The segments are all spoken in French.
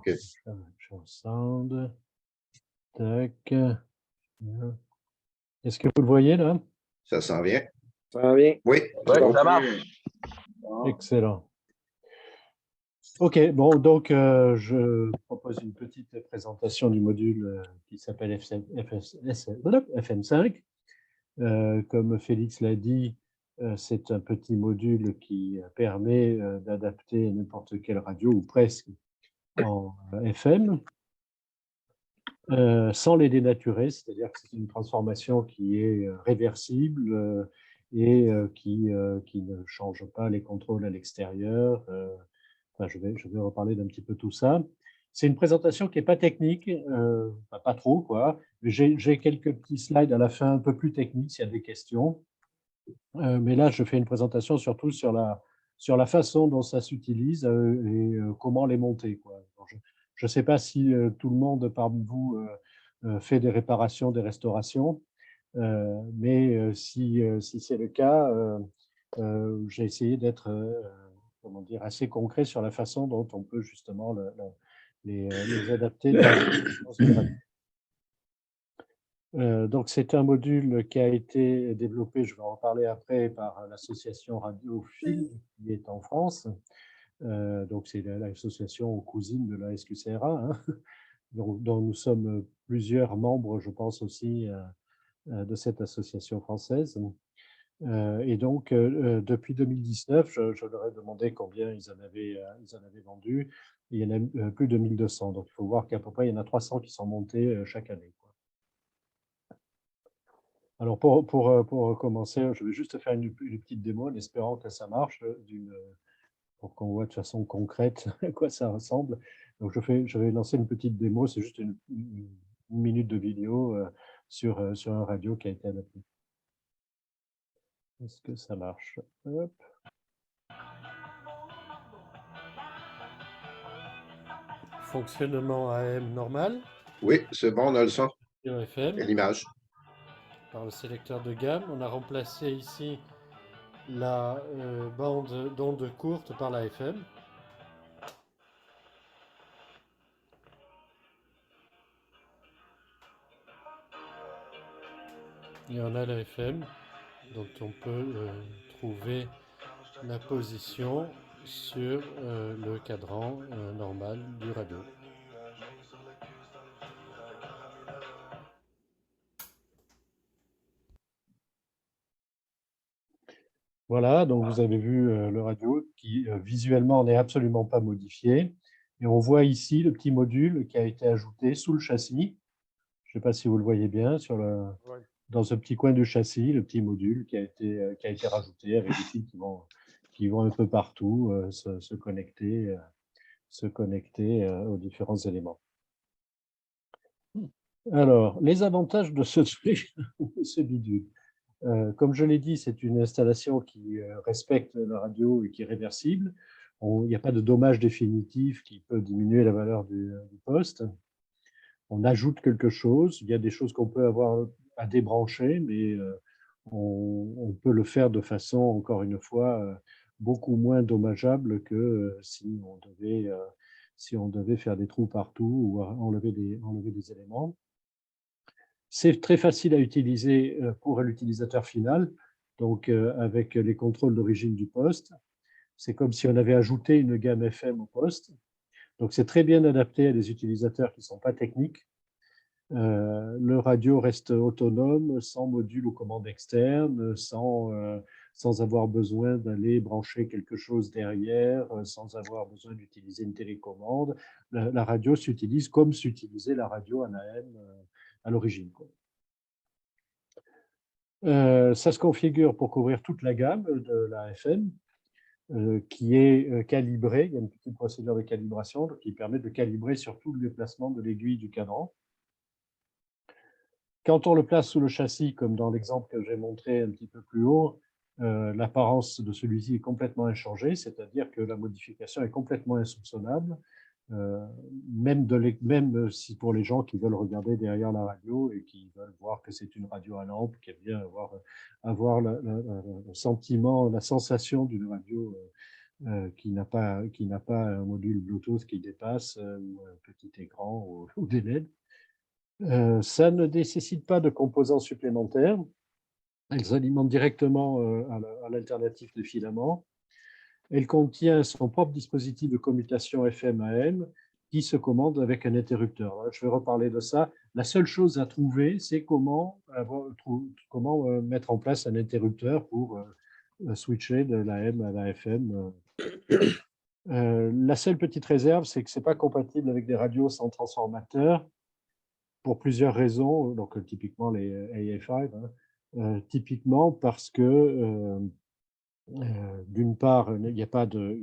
OK. Sound. Tac. Est-ce que vous le voyez là? Ça s'en vient. Ça va bien? Oui, Oui, bon. ça marche. Excellent. OK, bon, donc je propose une petite présentation du module qui s'appelle FM5. Comme Félix l'a dit, c'est un petit module qui permet d'adapter n'importe quelle radio, ou presque, en FM, sans les dénaturer, c'est-à-dire que c'est une transformation qui est réversible et qui ne change pas les contrôles à l'extérieur. Enfin, je vais reparler d'un petit peu tout ça. C'est une présentation qui n'est pas technique, pas trop, quoi. J'ai quelques petits slides à la fin un peu plus techniques s'il y a des questions. Mais là, je fais une présentation surtout sur la façon dont ça s'utilise et comment les monter, quoi. Je ne sais pas si tout le monde parmi vous fait des réparations, des restaurations, mais si c'est le cas, j'ai essayé d'être comment dire, assez concret sur la façon dont on peut justement les adapter dans une radio. Donc, c'est un module qui a été développé, je vais en reparler après, par l'association Radiophile qui est en France. Donc, c'est l'association cousine de la SQCRA, hein, dont nous sommes plusieurs membres, je pense aussi, de cette association française. Et donc, depuis 2019, je leur ai demandé combien ils en avaient vendu. Il y en a plus de 1200. Donc, il faut voir qu'à peu près, il y en a 300 qui sont montés chaque année, quoi. Alors, pour commencer, je vais juste faire une petite démo en espérant que ça marche, pour qu'on voit de façon concrète à quoi ça ressemble. Donc, je vais lancer une petite démo, c'est juste une minute de vidéo sur un radio qui a été adapté. Est-ce que ça marche? Hop. Fonctionnement AM normal. Oui, c'est bon, on a le son Sur FM. et l'image. Par le sélecteur de gamme. On a remplacé ici la bande d'onde courte par la FM. Et on a la FM, donc on peut trouver la position sur le cadran normal du radio. Voilà, donc vous avez vu le radio qui visuellement n'est absolument pas modifié. Et on voit ici le petit module qui a été ajouté sous le châssis. Je ne sais pas si vous le voyez bien, dans ce petit coin du châssis, le petit module qui a été rajouté avec des fils qui vont un peu partout se connecter aux différents éléments. Alors, les avantages de ce truc, ce bidule. Comme je l'ai dit, c'est une installation qui respecte la radio et qui est réversible. Il n'y a pas de dommage définitif qui peut diminuer la valeur du poste. On ajoute quelque chose. Il y a des choses qu'on peut avoir à débrancher, mais on peut le faire de façon, encore une fois, beaucoup moins dommageable que si on devait faire des trous partout ou enlever des éléments. C'est très facile à utiliser pour l'utilisateur final, donc avec les contrôles d'origine du poste. C'est comme si on avait ajouté une gamme FM au poste. Donc, c'est très bien adapté à des utilisateurs qui ne sont pas techniques. Le radio reste autonome, sans module ou commande externe, sans avoir besoin d'aller brancher quelque chose derrière, sans avoir besoin d'utiliser une télécommande. La radio s'utilise comme s'utilisait la radio en AM à l'origine, quoi. Ça se configure pour couvrir toute la gamme de la FM, qui est calibrée. Il y a une petite procédure de calibration qui permet de calibrer sur tout le déplacement de l'aiguille du cadran. Quand on le place sous le châssis, comme dans l'exemple que j'ai montré un petit peu plus haut, l'apparence de celui-ci est complètement inchangée, c'est-à-dire que la modification est complètement insoupçonnable, même si pour les gens qui veulent regarder derrière la radio et qui veulent voir que c'est une radio à lampe, qui aiment bien avoir le sentiment, la sensation d'une radio qui n'a pas un module Bluetooth qui dépasse ou un petit écran ou des LED. Ça ne nécessite pas de composants supplémentaires. Elle s'alimente directement à l'alternative de filament. Elle contient son propre dispositif de commutation FM-AM qui se commande avec un interrupteur. Alors, je vais reparler de ça. La seule chose à trouver, c'est comment mettre en place un interrupteur pour switcher de l'AM à la FM. La seule petite réserve, c'est que ce n'est pas compatible avec des radios sans transformateur pour plusieurs raisons. Donc, typiquement les AA5, hein. Typiquement parce que d'une part, il n'y a pas de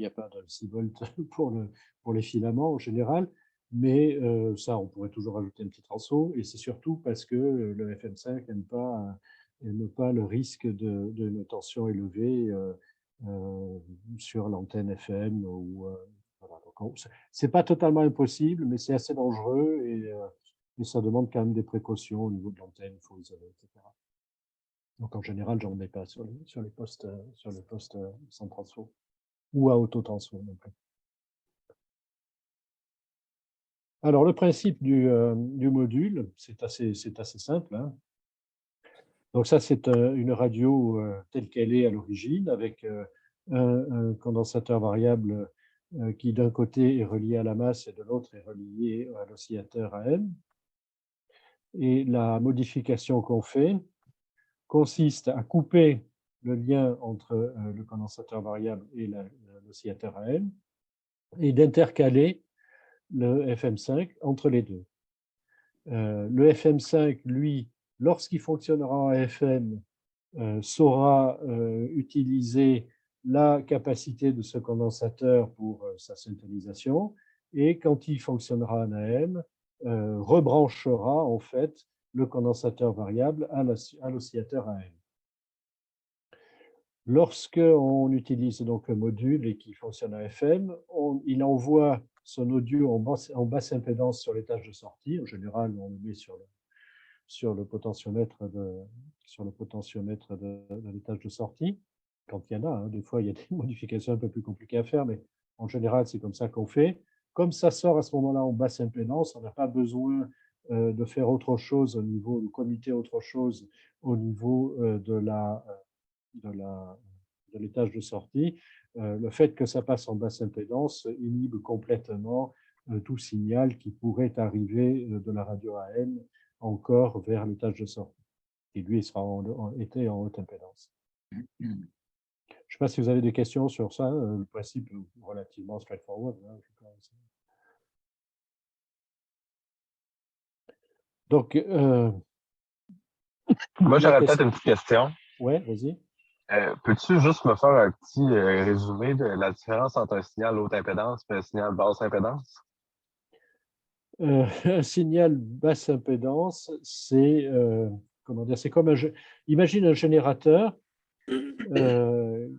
6 volts pour les filaments en général, mais ça, on pourrait toujours ajouter un petit transo, et c'est surtout parce que le FM5 n'aime pas le risque d'une tension élevée sur l'antenne FM. Voilà. C'est pas totalement impossible, mais c'est assez dangereux et ça demande quand même des précautions au niveau de l'antenne, il faut isoler, etc. Donc en général, j'en mets pas sur les postes sans transfo ou à autotransfo non plus. Alors le principe du module, c'est assez simple, hein. Donc ça, c'est une radio telle qu'elle est à l'origine, avec un condensateur variable qui d'un côté est relié à la masse et de l'autre est relié à l'oscillateur AM. Et la modification qu'on fait consiste à couper le lien entre le condensateur variable et l'oscillateur AM et d'intercaler le FM5 entre les deux. Le FM5, lui, lorsqu'il fonctionnera en FM, saura utiliser la capacité de ce condensateur pour sa syntonisation, et quand il fonctionnera en AM, rebranchera en fait le condensateur variable à l'oscillateur AM. Lorsqu'on utilise donc un module et qui fonctionne à FM, il envoie son audio en basse impédance sur l'étage de sortie. En général, on le met sur le potentiomètre de l'étage de sortie, quand il y en a. Hein. Des fois, il y a des modifications un peu plus compliquées à faire, mais en général, c'est comme ça qu'on fait. Comme ça sort à ce moment-là en basse impédance, on n'a pas besoin de faire autre chose au niveau, de commiter autre chose au niveau de l'étage de sortie. Le fait que ça passe en basse impédance inhibe complètement tout signal qui pourrait arriver de la radio AM encore vers l'étage de sortie, qui lui était en haute impédance. Je ne sais pas si vous avez des questions sur ça, le principe est relativement straightforward. Hein, donc, moi, j'aurais peut-être une petite question. Ouais, vas-y. Peux-tu juste me faire un petit résumé de la différence entre un signal haute impédance et un signal basse impédance? Un signal basse impédance, c'est comment dire, c'est comme imagine un générateur. Je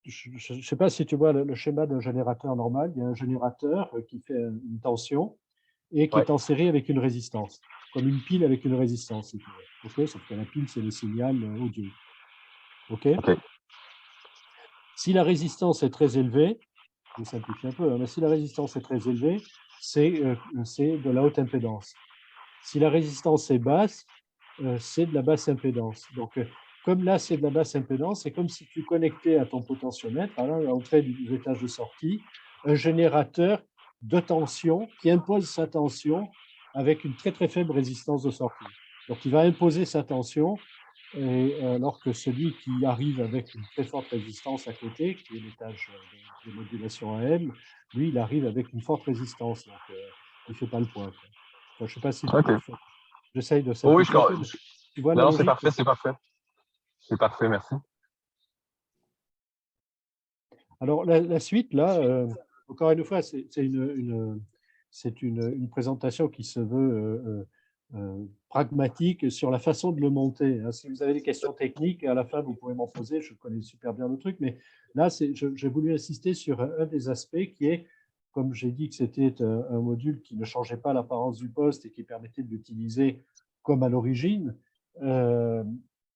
ne sais pas si tu vois le schéma d'un générateur normal. Il y a un générateur qui fait une tension et qui est en série avec une résistance, comme une pile avec une résistance, si tu veux. Okay, sauf que la pile, c'est le signal audio. OK. Si la résistance est très élevée, je simplifie un peu, hein, mais si la résistance est très élevée, c'est de la haute impédance. Si la résistance est basse, c'est de la basse impédance. Donc, comme là, c'est de la basse impédance, c'est comme si tu connectais à ton potentiomètre, à l'entrée du étage de sortie, un générateur de tension qui impose sa tension avec une très très faible résistance de sortie. Donc, il va imposer sa tension, alors que celui qui arrive avec une très forte résistance à côté, qui est l'étage de modulation AM, lui, il arrive avec une forte résistance. Donc, il ne fait pas le point. Quoi. Enfin, je ne sais pas si j'essaye de simplifier un peu. Tu vois la Non, logique? c'est parfait. C'est parfait, merci. Alors, la suite, là, encore une fois, c'est une présentation qui se veut pragmatique sur la façon de le monter. Hein. Si vous avez des questions techniques, à la fin, vous pouvez m'en poser. Je connais super bien le truc. Mais là, j'ai voulu insister sur un des aspects qui est, comme j'ai dit que c'était un module qui ne changeait pas l'apparence du poste et qui permettait de l'utiliser comme à l'origine,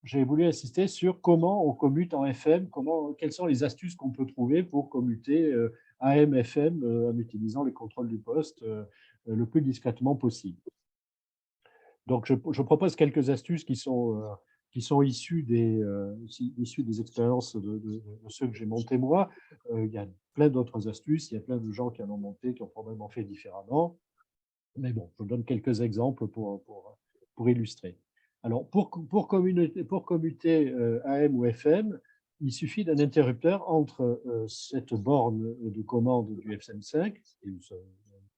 j'ai voulu insister sur comment on commute en FM, quelles sont les astuces qu'on peut trouver pour commuter AM, FM en utilisant les contrôles du poste le plus discrètement possible. Donc, je propose quelques astuces qui sont issues des expériences de ceux que j'ai montés moi. Il y a plein d'autres astuces, il y a plein de gens qui en ont monté, qui ont probablement fait différemment. Mais bon, je vous donne quelques exemples pour illustrer. Alors, pour commuter AM ou FM, il suffit d'un interrupteur entre cette borne de commande du FM5, qui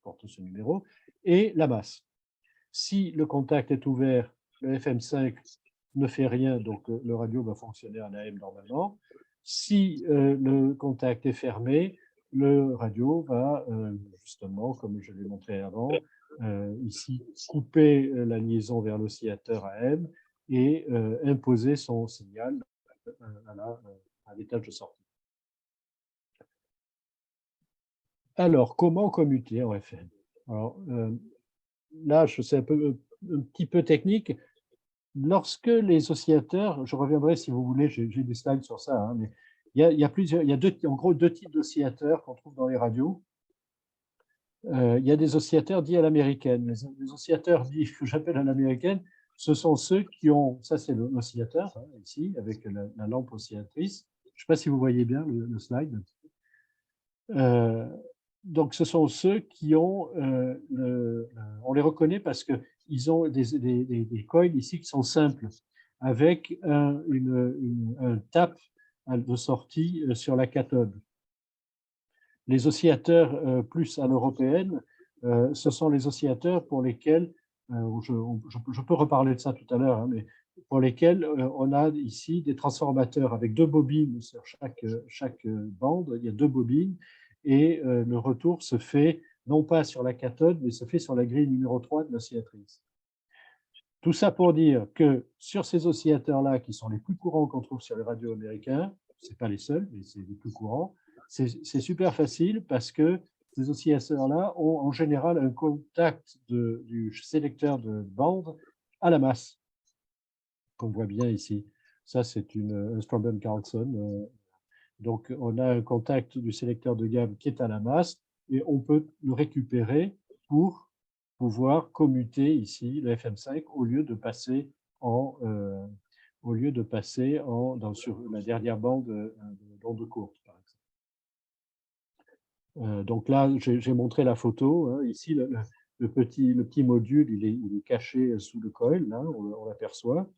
porte ce numéro, et la masse. Si le contact est ouvert, le FM5 ne fait rien, donc le radio va fonctionner en AM normalement. Si le contact est fermé, le radio va justement, comme je l'ai montré avant, ici couper la liaison vers l'oscillateur AM et imposer son signal à l'étage de sortie. Alors, comment commuter en FM? Alors, là, c'est un petit peu technique. Lorsque les oscillateurs, je reviendrai si vous voulez, j'ai des slides sur ça, hein, mais il y a en gros deux types d'oscillateurs qu'on trouve dans les radios. Il y a des oscillateurs dits à l'américaine. Les oscillateurs dits que j'appelle à l'américaine, ce sont ceux qui ont, ça c'est l'oscillateur, hein, ici, avec la lampe oscillatrice. Je ne sais pas si vous voyez bien le slide. Donc, ce sont ceux qui ont, on les reconnaît parce qu'ils ont des coils ici qui sont simples, avec un tap de sortie sur la cathode. Les oscillateurs plus à l'européenne, ce sont les oscillateurs pour lesquels, je peux reparler de ça tout à l'heure, hein, mais pour lesquels on a ici des transformateurs avec deux bobines sur chaque bande, il y a deux bobines, et le retour se fait non pas sur la cathode, mais se fait sur la grille numéro 3 de l'oscillatrice. Tout ça pour dire que sur ces oscillateurs-là, qui sont les plus courants qu'on trouve sur les radios américains, ce n'est pas les seuls, mais c'est les plus courants, c'est super facile parce que ces oscillateurs-là ont en général un contact du sélecteur de bande à la masse, qu'on voit bien ici. Ça, c'est un Strawman-Carlson. Donc, on a un contact du sélecteur de gamme qui est à la masse et on peut le récupérer pour pouvoir commuter ici le FM5 au lieu de passer sur la dernière bande d'onde courte, par exemple. Donc là, j'ai montré la photo. Hein. Ici, le petit module, il est caché sous le coil, là, on l'aperçoit.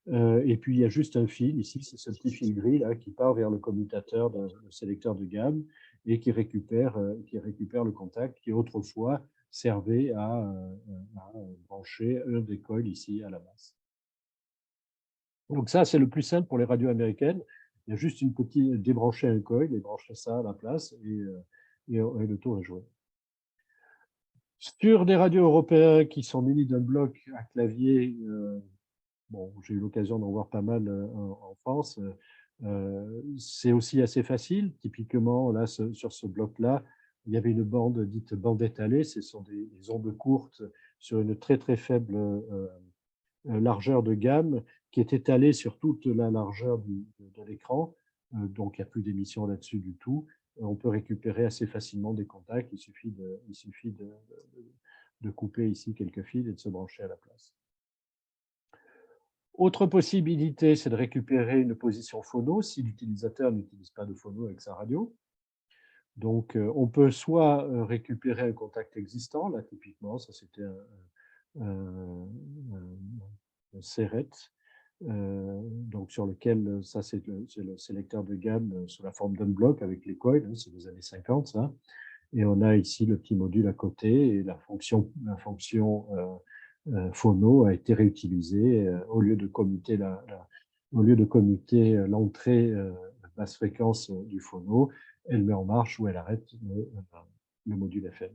Et puis, il y a juste un fil, ici, c'est ce petit fil gris là, qui part vers le commutateur d'un sélecteur de gamme et qui récupère le contact qui autrefois servait à brancher un des coils ici à la masse. Donc ça, c'est le plus simple pour les radios américaines. Il y a juste une petite débrancher un coil et brancher ça à la place et le tour est joué. Sur des radios européens qui sont munis d'un bloc à clavier, bon, j'ai eu l'occasion d'en voir pas mal en France. C'est aussi assez facile. Typiquement, là, sur ce bloc-là, il y avait une bande dite bande étalée. Ce sont des ondes courtes sur une très, très faible largeur de gamme qui est étalée sur toute la largeur de l'écran. Donc, il n'y a plus d'émission là-dessus du tout. On peut récupérer assez facilement des contacts. Il suffit de couper ici quelques fils et de se brancher à la place. Autre possibilité, c'est de récupérer une position phono si l'utilisateur n'utilise pas de phono avec sa radio. Donc, on peut soit récupérer un contact existant, là typiquement, ça c'était un CERET, donc sur lequel, ça c'est le sélecteur de gamme sous la forme d'un bloc avec les coils, hein, c'est des années 50 ça. Et on a ici le petit module à côté et la fonction phono a été réutilisée au lieu de commuter l'entrée basse fréquence du phono, elle met en marche ou elle arrête le module FM.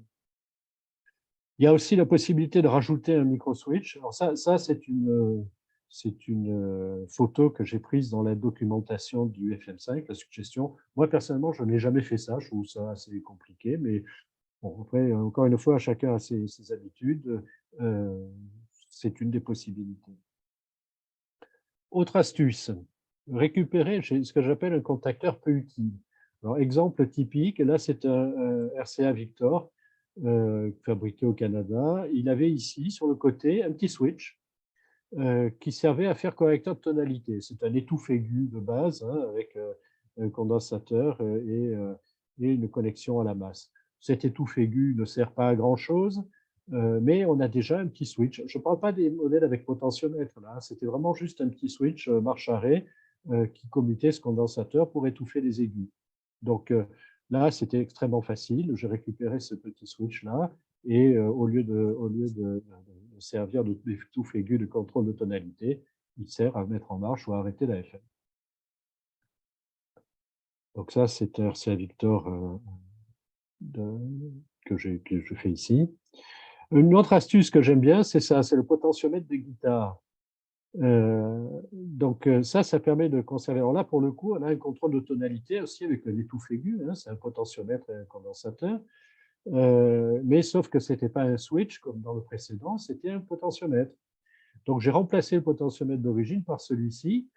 Il y a aussi la possibilité de rajouter un micro-switch. Alors ça c'est une photo que j'ai prise dans la documentation du FM5, la suggestion. Moi, personnellement, je n'ai jamais fait ça. Je trouve ça assez compliqué, mais bon, après, encore une fois, chacun a ses habitudes. C'est une des possibilités. Autre astuce, récupérer ce que j'appelle un contacteur peu utile. Alors, exemple typique, là c'est un RCA Victor fabriqué au Canada. Il avait ici sur le côté un petit switch qui servait à faire correcteur de tonalité. C'est un étouffe aigu de base hein, avec un condensateur et une connexion à la masse. Cet étouffe aigu ne sert pas à grand chose, mais on a déjà un petit switch. Je ne parle pas des modèles avec potentiomètre, là. C'était vraiment juste un petit switch marche-arrêt qui commutait ce condensateur pour étouffer les aigus. Donc là, c'était extrêmement facile. J'ai récupéré ce petit switch-là et au lieu de servir d'étouffe aiguë de contrôle de tonalité, il sert à mettre en marche ou à arrêter la FM. Donc ça, c'est un RCA Victor que je fais ici. Une autre astuce que j'aime bien, c'est ça, c'est le potentiomètre de guitare. Donc ça permet de conserver. Alors là, pour le coup, on a un contrôle de tonalité aussi avec l'étouffe aiguë, hein, c'est un potentiomètre et un condensateur. Mais sauf que ce n'était pas un switch comme dans le précédent, c'était un potentiomètre. Donc j'ai remplacé le potentiomètre d'origine par celui-ci.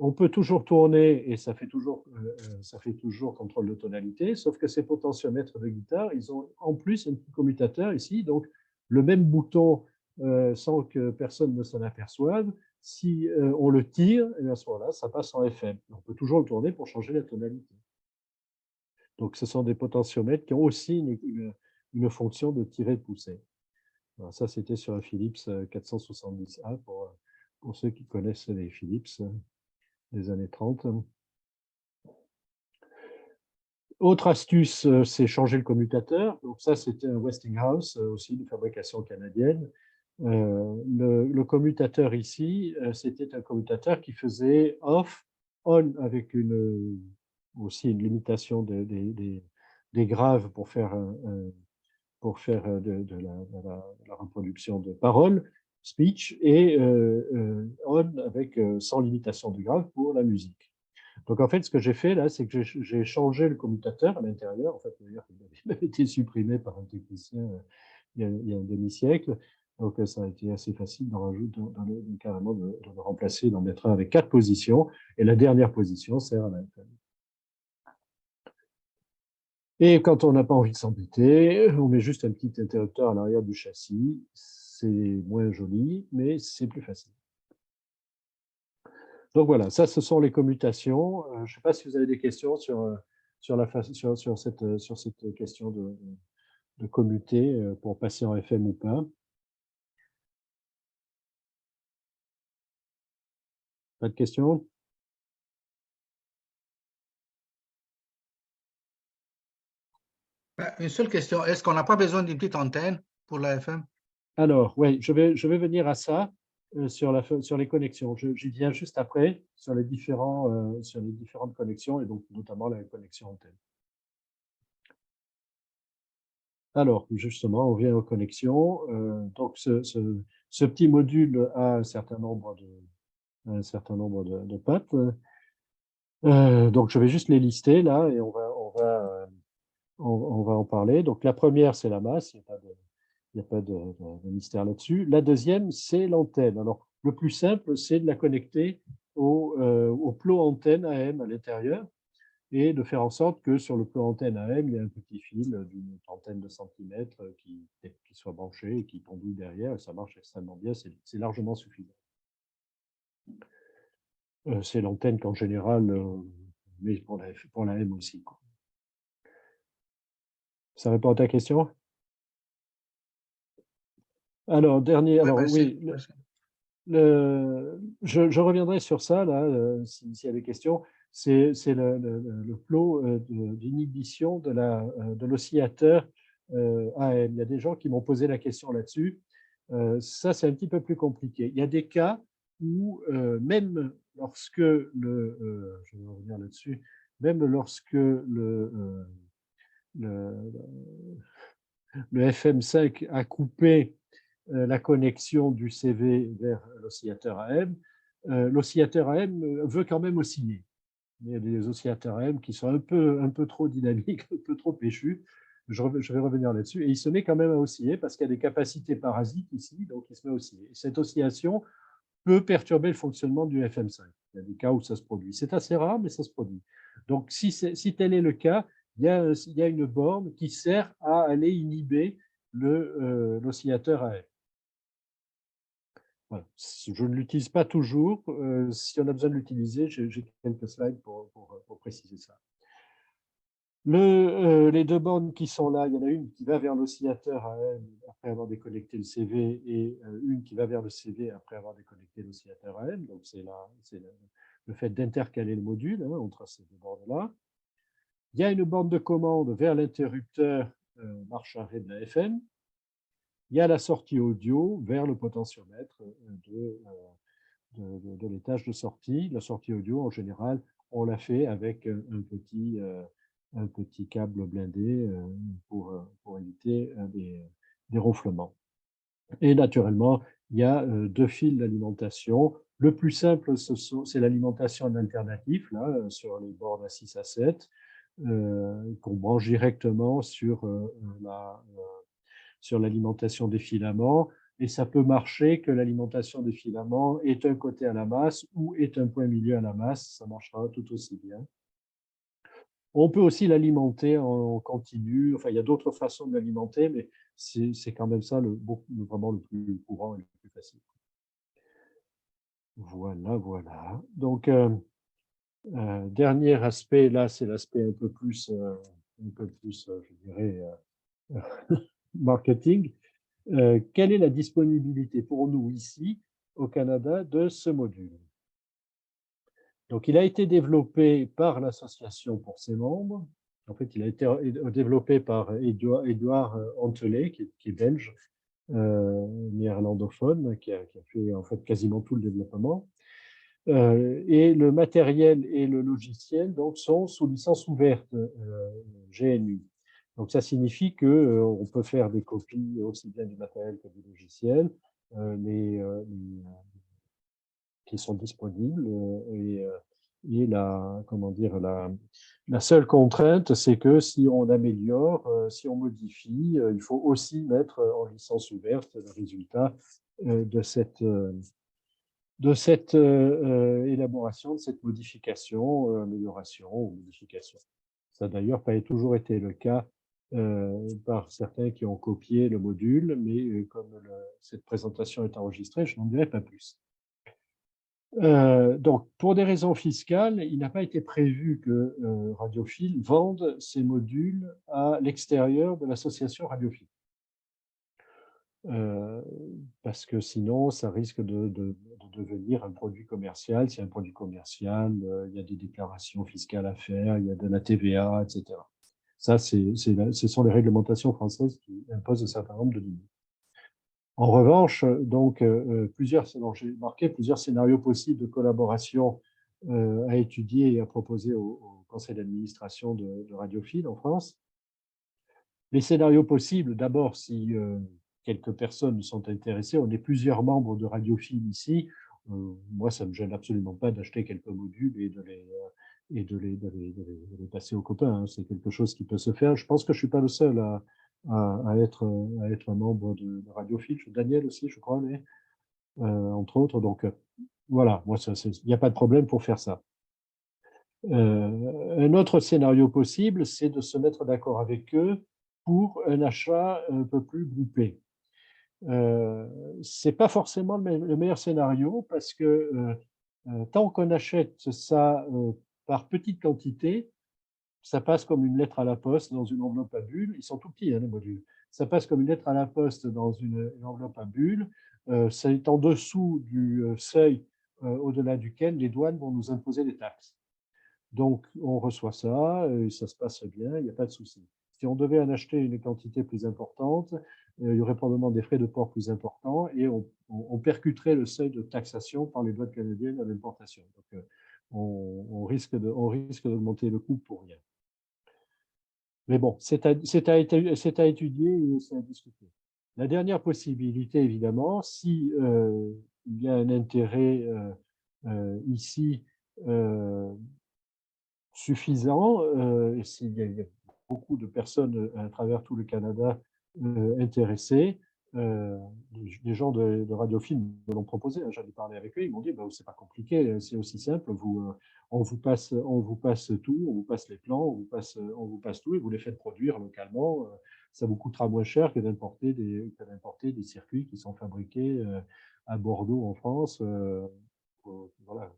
On peut toujours tourner et ça fait toujours contrôle de tonalité, sauf que ces potentiomètres de guitare, ils ont en plus un petit commutateur ici, donc le même bouton sans que personne ne s'en aperçoive. Si on le tire, et à ce moment-là, ça passe en FM. On peut toujours le tourner pour changer la tonalité. Donc ce sont des potentiomètres qui ont aussi une fonction de tirer-pousser. Ça, c'était sur un Philips 470A pour ceux qui connaissent les Philips des années 30. Autre astuce, c'est changer le commutateur. Donc ça, c'était un Westinghouse, aussi de fabrication canadienne. Le commutateur ici, c'était un commutateur qui faisait off, on avec aussi une limitation des graves pour faire de la reproduction de paroles, speech, et on avec sans limitation de grave pour la musique. Donc en fait, ce que j'ai fait là, c'est que j'ai changé le commutateur à l'intérieur. En fait, d'ailleurs, il avait été supprimé par un technicien il y a un demi-siècle. Donc ça a été assez facile d'en rajouter, carrément de le remplacer, d'en mettre un avec 4 positions. Et la dernière position sert à la FM. Et quand on n'a pas envie de s'embêter, on met juste un petit interrupteur à l'arrière du châssis. C'est moins joli, mais c'est plus facile. Donc voilà, ça, ce sont les commutations. Je ne sais pas si vous avez des questions sur cette question de commuter pour passer en FM ou pas. Pas de questions? Une seule question, est-ce qu'on n'a pas besoin d'une petite antenne pour la FM? Alors, oui, je vais venir à ça sur les connexions. J'y viens juste après sur les différentes connexions et donc notamment la connexion antenne. Alors, justement, on vient aux connexions. Donc, ce petit module a un certain nombre de pattes. Donc, je vais juste les lister là et on va en parler. Donc, la première, c'est la masse. Il n'y a pas de mystère là-dessus. La deuxième, c'est l'antenne. Alors, le plus simple, c'est de la connecter au plot antenne AM à l'intérieur et de faire en sorte que sur le plot antenne AM, il y a un petit fil d'une trentaine de centimètres qui soit branché et qui pendouille derrière. Et ça marche extrêmement bien. C'est largement suffisant. C'est l'antenne qu'en général, mais pour la M aussi. Quoi. Ça répond à ta question? Alors, oui, je reviendrai sur ça, là, s'il y a des questions. C'est le plot d'inhibition de l'oscillateur AM. Il y a des gens qui m'ont posé la question là-dessus. Ça, c'est un petit peu plus compliqué. Il y a des cas où, même lorsque je vais revenir là-dessus, même lorsque le FM5 a coupé la connexion du CV vers l'oscillateur AM, l'oscillateur AM veut quand même osciller. Il y a des oscillateurs AM qui sont un peu trop dynamiques, un peu trop péchus. Je vais revenir là-dessus. Et il se met quand même à osciller parce qu'il y a des capacités parasites ici, donc il se met à osciller. Et cette oscillation, peut perturber le fonctionnement du FM5. Il y a des cas où ça se produit. C'est assez rare, mais ça se produit. Donc, si tel est le cas, il y a une borne qui sert à aller inhiber l'oscillateur AM. Voilà. Je ne l'utilise pas toujours. Si on a besoin de l'utiliser, j'ai quelques slides pour préciser ça. Les deux bornes qui sont là, il y en a une qui va vers l'oscillateur AM après avoir déconnecté le CV et une qui va vers le CV après avoir déconnecté l'oscillateur AM. Donc, c'est le fait d'intercaler le module entre ces deux bornes-là. Il y a une borne de commande vers l'interrupteur marche arrêt de la FM. Il y a la sortie audio vers le potentiomètre de l'étage de sortie. La sortie audio, en général, on l'a fait avec un petit câble blindé pour éviter des ronflements. Et naturellement, il y a deux fils d'alimentation. Le plus simple, c'est l'alimentation en alternatif, là, sur les bornes à 6 à 7, qu'on branche directement sur l'alimentation des filaments, et ça peut marcher que l'alimentation des filaments est un côté à la masse ou est un point milieu à la masse, ça marchera tout aussi bien. On peut aussi l'alimenter en continu, enfin il y a d'autres façons de l'alimenter, mais c'est quand même ça vraiment le plus courant et le plus facile. Voilà. Donc, dernier aspect, là c'est l'aspect un peu plus, je dirais, marketing. Quelle est la disponibilité pour nous ici au Canada de ce module? Donc, il a été développé par l'association pour ses membres. En fait, il a été développé par Édouard Antelet, qui est belge, néerlandophone, qui a fait en fait quasiment tout le développement. Et le matériel et le logiciel donc, sont sous licence ouverte GNU. Donc, ça signifie qu'on peut faire des copies aussi bien du matériel que du logiciel, qui sont disponibles. Et la seule contrainte, c'est que si on améliore, si on modifie, il faut aussi mettre en licence ouverte le résultat de cette élaboration, de cette modification, amélioration ou modification. Ça n'a d'ailleurs pas toujours été le cas par certains qui ont copié le module, mais comme cette présentation est enregistrée, je n'en dirai pas plus. Donc, pour des raisons fiscales, il n'a pas été prévu que Radiophile vende ces modules à l'extérieur de l'association Radiophile. Parce que sinon, ça risque de devenir un produit commercial. C'est un produit commercial, il y a des déclarations fiscales à faire, il y a de la TVA, etc. Ça, ce sont les réglementations françaises qui imposent un certain nombre de limites. En revanche, donc, j'ai marqué plusieurs scénarios possibles de collaboration à étudier et à proposer au conseil d'administration de Radiophile en France. Les scénarios possibles, d'abord, si quelques personnes sont intéressées, on est plusieurs membres de Radiophile ici. Moi, ça ne me gêne absolument pas d'acheter quelques modules et de les passer aux copains. C'est quelque chose qui peut se faire. Je pense que je ne suis pas le seul à être un membre de Radiophile. Daniel aussi, je crois, mais entre autres. Donc, voilà, moi, il n'y a pas de problème pour faire ça. Un autre scénario possible, c'est de se mettre d'accord avec eux pour un achat un peu plus groupé. C'est pas forcément le meilleur scénario parce que tant qu'on achète ça par petite quantité, ça passe comme une lettre à la poste dans une enveloppe à bulles. Ils sont tout petits, hein, les modules. Ça passe comme une lettre à la poste dans une enveloppe à bulles. C'est en dessous du seuil au-delà duquel les douanes vont nous imposer des taxes. Donc, on reçoit ça, et ça se passe bien, il n'y a pas de souci. Si on devait en acheter une quantité plus importante, il y aurait probablement des frais de port plus importants et on percuterait le seuil de taxation par les douanes canadiennes à l'importation. Donc, on risque d'augmenter le coût pour rien. Mais bon, c'est à étudier et c'est à discuter. La dernière possibilité, évidemment, si il y a un intérêt ici suffisant, et s'il y a beaucoup de personnes à travers tout le Canada intéressées, les gens de Radiophile me l'ont proposé, hein, j'allais parler avec eux, ils m'ont dit, bah, c'est pas compliqué, c'est aussi simple, on vous passe tout, on vous passe les plans, on vous passe tout, et vous les faites produire localement, ça vous coûtera moins cher que d'importer des circuits qui sont fabriqués à Bordeaux en France. Voilà,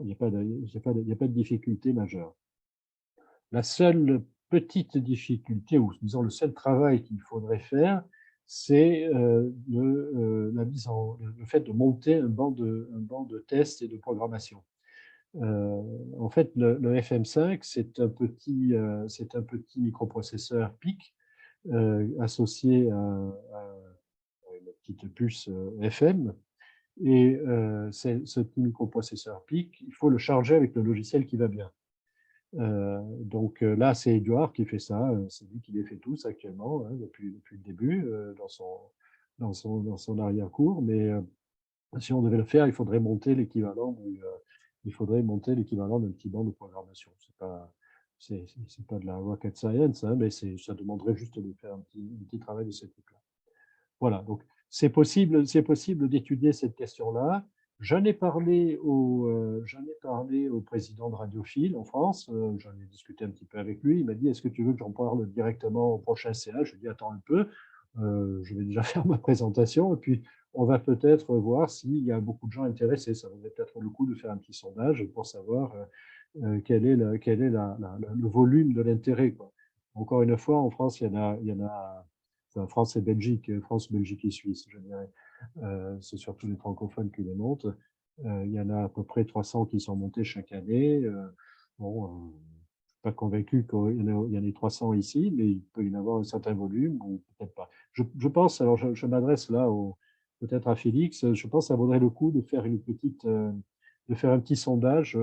il n'y a pas de difficulté majeure. La seule petite difficulté, ou disons le seul travail qu'il faudrait faire, c'est le fait de monter un banc de tests et de programmation. En fait, le FM5, c'est un petit microprocesseur PIC associé à une petite puce FM. Et ce petit microprocesseur PIC, il faut le charger avec le logiciel qui va bien. Donc là, c'est Edouard qui fait ça, c'est lui qui les fait tous actuellement, hein, depuis le début, dans son arrière-cour. Mais si on devait le faire, il faudrait monter l'équivalent d'un petit banc de programmation. C'est pas de la rocket science, hein, mais ça demanderait juste de faire un petit travail de ce type-là. Voilà, donc c'est possible d'étudier cette question-là. J'en ai parlé au président de Radiophile en France. J'en ai discuté un petit peu avec lui. Il m'a dit, est-ce que tu veux que j'en parle directement au prochain CA? Je lui ai dit, attends un peu, je vais déjà faire ma présentation et puis on va peut-être voir s'il y a beaucoup de gens intéressés. Ça vaudrait peut-être le coup de faire un petit sondage pour savoir quel est le volume de l'intérêt. Encore une fois, en France, il y en a enfin, France et Belgique, France, Belgique et Suisse, je dirais. C'est surtout les francophones qui les montent. Il y en a à peu près 300 qui sont montés chaque année. Bon, je ne suis pas convaincu qu'il y en ait 300 ici, mais il peut y en avoir un certain volume, ou peut-être pas. Je pense, alors je m'adresse là peut-être à Félix, je pense que ça vaudrait le coup de faire de faire un petit sondage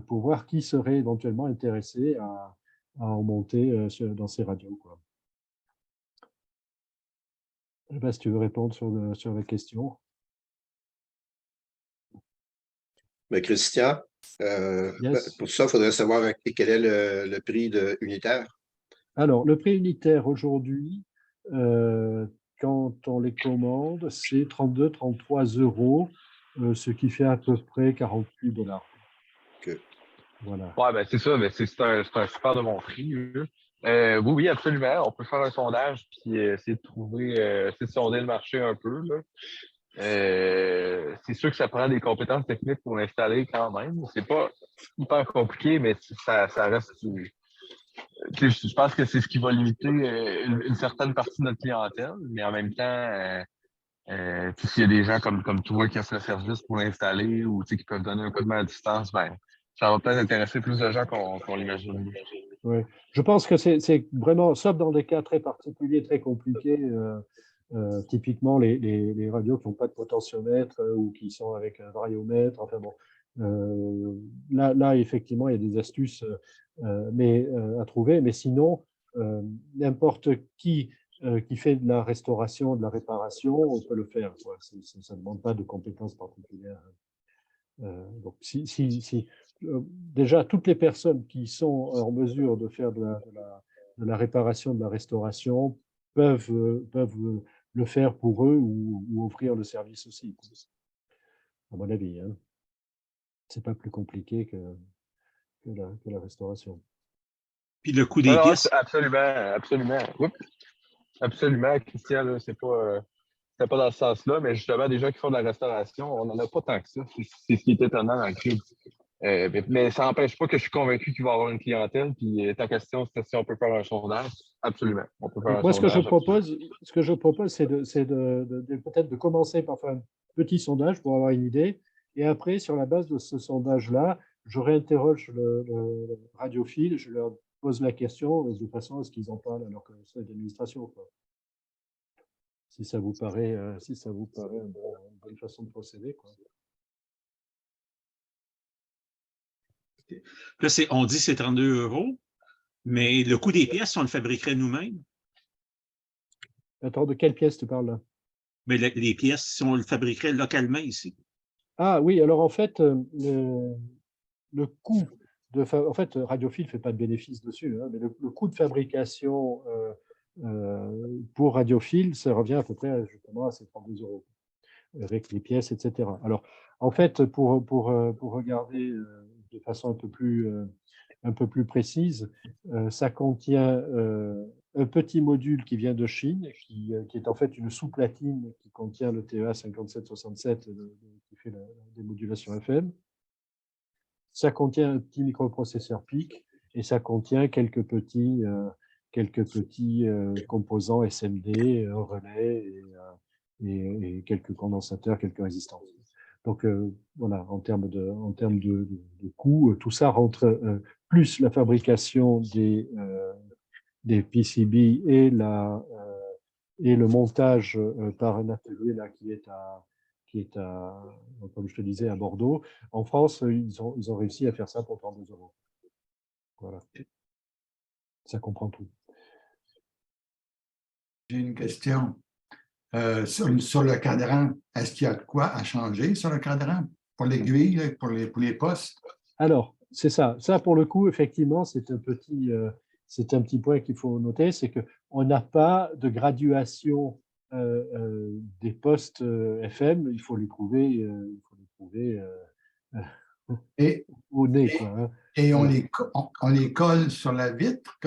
pour voir qui serait éventuellement intéressé à en monter dans ces radios, quoi. Je ne sais pas si tu veux répondre sur la question. Mais Christian, Yes. pour ça, il faudrait savoir quel est le prix unitaire. Alors, le prix unitaire aujourd'hui, quand on les commande, c'est 33 €, ce qui fait à peu près 48 $. Okay. Voilà. Ouais, ben c'est ça, c'est un super de bon prix. Oui, oui, absolument. On peut faire un sondage puis essayer de trouver, essayer de sonder le marché un peu, là. C'est sûr que ça prend des compétences techniques pour l'installer quand même. C'est pas hyper compliqué, mais ça reste. Je pense que c'est ce qui va limiter une certaine partie de notre clientèle, mais en même temps, s'il y a des gens comme toi qui offrent le service pour l'installer ou qui peuvent donner un coup de main à distance, ben, ça va peut-être intéresser plus de gens qu'on l'imagine. Oui. Je pense que c'est vraiment, sauf dans des cas très particuliers, très compliqués, typiquement les radios qui n'ont pas de potentiomètre ou qui sont avec un variomètre. Enfin bon, là, effectivement, il y a des astuces à trouver. Mais sinon, n'importe qui fait de la restauration, de la réparation, on peut le faire, quoi. Ça ne demande pas de compétences particulières. Donc, déjà, toutes les personnes qui sont en mesure de faire de la réparation, de la restauration, peuvent le faire pour eux ou offrir le service aussi, à mon avis. Hein. Ce n'est pas plus compliqué que la restauration. Puis le coût des pièces? Absolument. Oups. Absolument, Christian, c'est pas dans ce sens-là, mais justement, des gens qui font de la restauration, on n'en a pas tant que ça. C'est ce qui est étonnant dans le cube. Mais ça n'empêche pas que je suis convaincu qu'il va y avoir une clientèle. Puis ta question, c'était si on peut faire un sondage. Absolument. On peut faire un Moi, sondage. ce que je propose, c'est peut-être de commencer par faire un petit sondage pour avoir une idée. Et après, sur la base de ce sondage-là, je réinterroge le radiophile, je leur pose la question de façon à ce qu'ils en parlent à leur conseil d'administration. Si ça vous paraît, une bonne façon de procéder, quoi. Là, on dit que c'est 32 €, mais le coût des pièces, on le fabriquerait nous-mêmes. Attends, de quelle pièce tu parles là? Mais les pièces, si on le fabriquerait localement ici. Ah oui, alors en fait, le coût en fait, Radiophile ne fait pas de bénéfice dessus, hein, mais le coût de fabrication Pour radiophile, ça revient à peu près justement à ces 32 € avec les pièces, etc. Alors, en fait, pour regarder de façon un peu plus précise, ça contient un petit module qui vient de Chine, qui est en fait une sous-platine qui contient le TEA 5767 qui fait la démodulation FM. Ça contient un petit microprocesseur PIC et ça contient quelques petits composants SMD, un relais et quelques condensateurs, quelques résistances. Donc voilà, en termes de coût, tout ça rentre, plus la fabrication des PCB et le montage par un atelier là qui est comme je te disais, à Bordeaux. En France, ils ont réussi à faire ça pour 32 €. Voilà. Ça comprend tout. J'ai une question. Sur le cadran, est-ce qu'il y a de quoi à changer sur le cadran pour l'aiguille, pour les postes? Alors, c'est ça. Ça, pour le coup, effectivement, c'est un petit point qu'il faut noter, c'est qu'on n'a pas de graduation des postes FM. Il faut les trouver, Et, au nez, quoi, hein. et on, Voilà. on les colle sur la vitre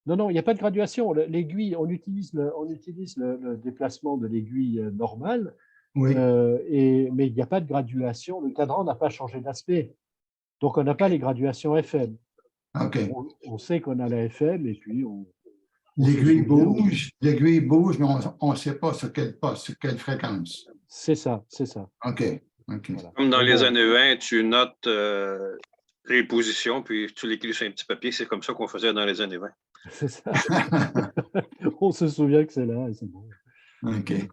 Non, il n'y a pas de graduation. L'aiguille, on utilise le déplacement de l'aiguille normale, Oui. mais il n'y a pas de graduation. Le cadran n'a pas changé d'aspect. Donc, on n'a pas les graduations FM. OK. On sait qu'on a la FM et puis l'aiguille bouge, mais on ne sait pas sur quel poste, sur quelle fréquence. C'est ça. OK. Voilà. Comme dans les années 20, tu notes les positions, puis tu l'écris sur un petit papier. C'est comme ça qu'on faisait dans les années 20. C'est ça. On se souvient que c'est là et c'est bon. OK. Mais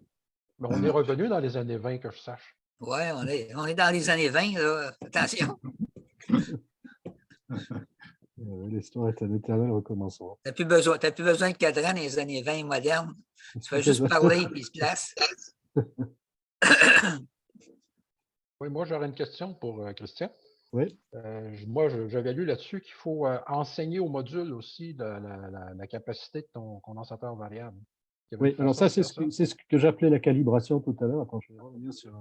on est revenu dans les années 20, que je sache. Oui, on est dans les années 20, là. Attention. L'histoire est un éternel recommencement. Tu n'as plus besoin de cadran dans les années 20 modernes. Tu fais juste parler et il se place. Oui, moi, j'aurais une question pour Christian. Oui. Moi, j'avais lu là-dessus qu'il faut enseigner au module aussi la capacité de ton condensateur variable. Oui, alors ça, c'est ce que j'appelais la calibration tout à l'heure. Attends, je vais revenir sur...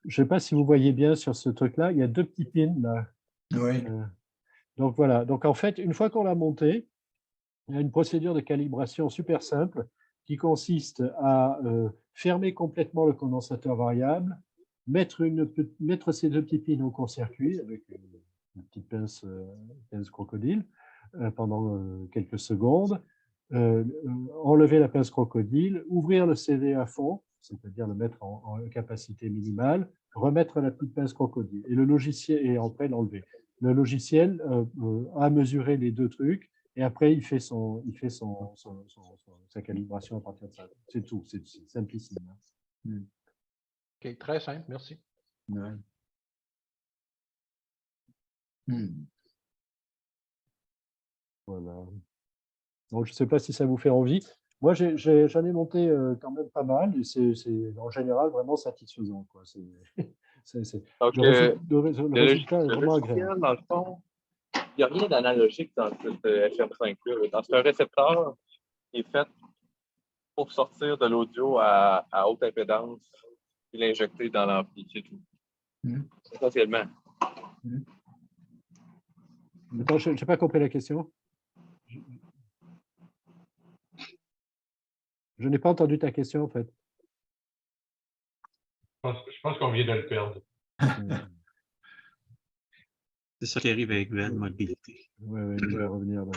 Je ne sais pas si vous voyez bien sur ce truc-là, il y a 2 petits pins là. Oui. Donc voilà, donc en fait, une fois qu'on l'a monté, il y a une procédure de calibration super simple qui consiste à fermer complètement le condensateur variable, mettre ces 2 petits pins au court-circuit avec une petite pince crocodile pendant quelques secondes, enlever la pince crocodile, ouvrir le CV à fond, c'est-à-dire le mettre en capacité minimale, remettre la petite pince crocodile et le logiciel, et après l'enlever. Le logiciel a mesuré les 2 trucs et après il fait sa calibration à partir de ça. C'est tout, c'est simplissime. OK, très simple, merci. Ouais. Voilà. Donc, je ne sais pas si ça vous fait envie. Moi, j'en ai monté quand même pas mal et c'est en général vraiment satisfaisant, quoi. Donc, le résultat est vraiment agréable. Dans le fond, il n'y a rien d'analogique dans cette FM5-là. Dans ce récepteur qui est fait pour sortir de l'audio à haute impédance et l'injecter dans l'ampli, c'est tout. Essentiellement. Attends, je n'ai pas compris la question. Je n'ai pas entendu ta question, en fait. Je pense qu'on vient de le perdre. C'est ça qui arrive avec VL Mobilité. Oui, il va revenir. Là.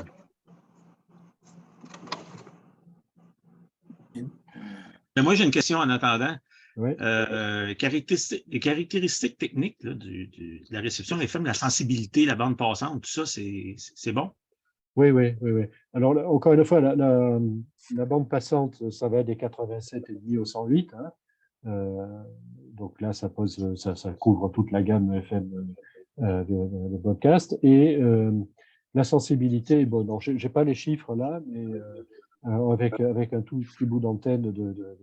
Mais moi, j'ai une question en attendant. Oui. Les caractéristiques techniques là, de la réception FM, la sensibilité, la bande passante, tout ça, c'est bon? Oui. Alors, encore une fois, la bande passante, ça va des 87,5 au 108. Hein. Donc là, ça couvre toute la gamme FM de podcast. Et la sensibilité, bon, non, je n'ai pas les chiffres là, mais avec un tout petit bout d'antenne de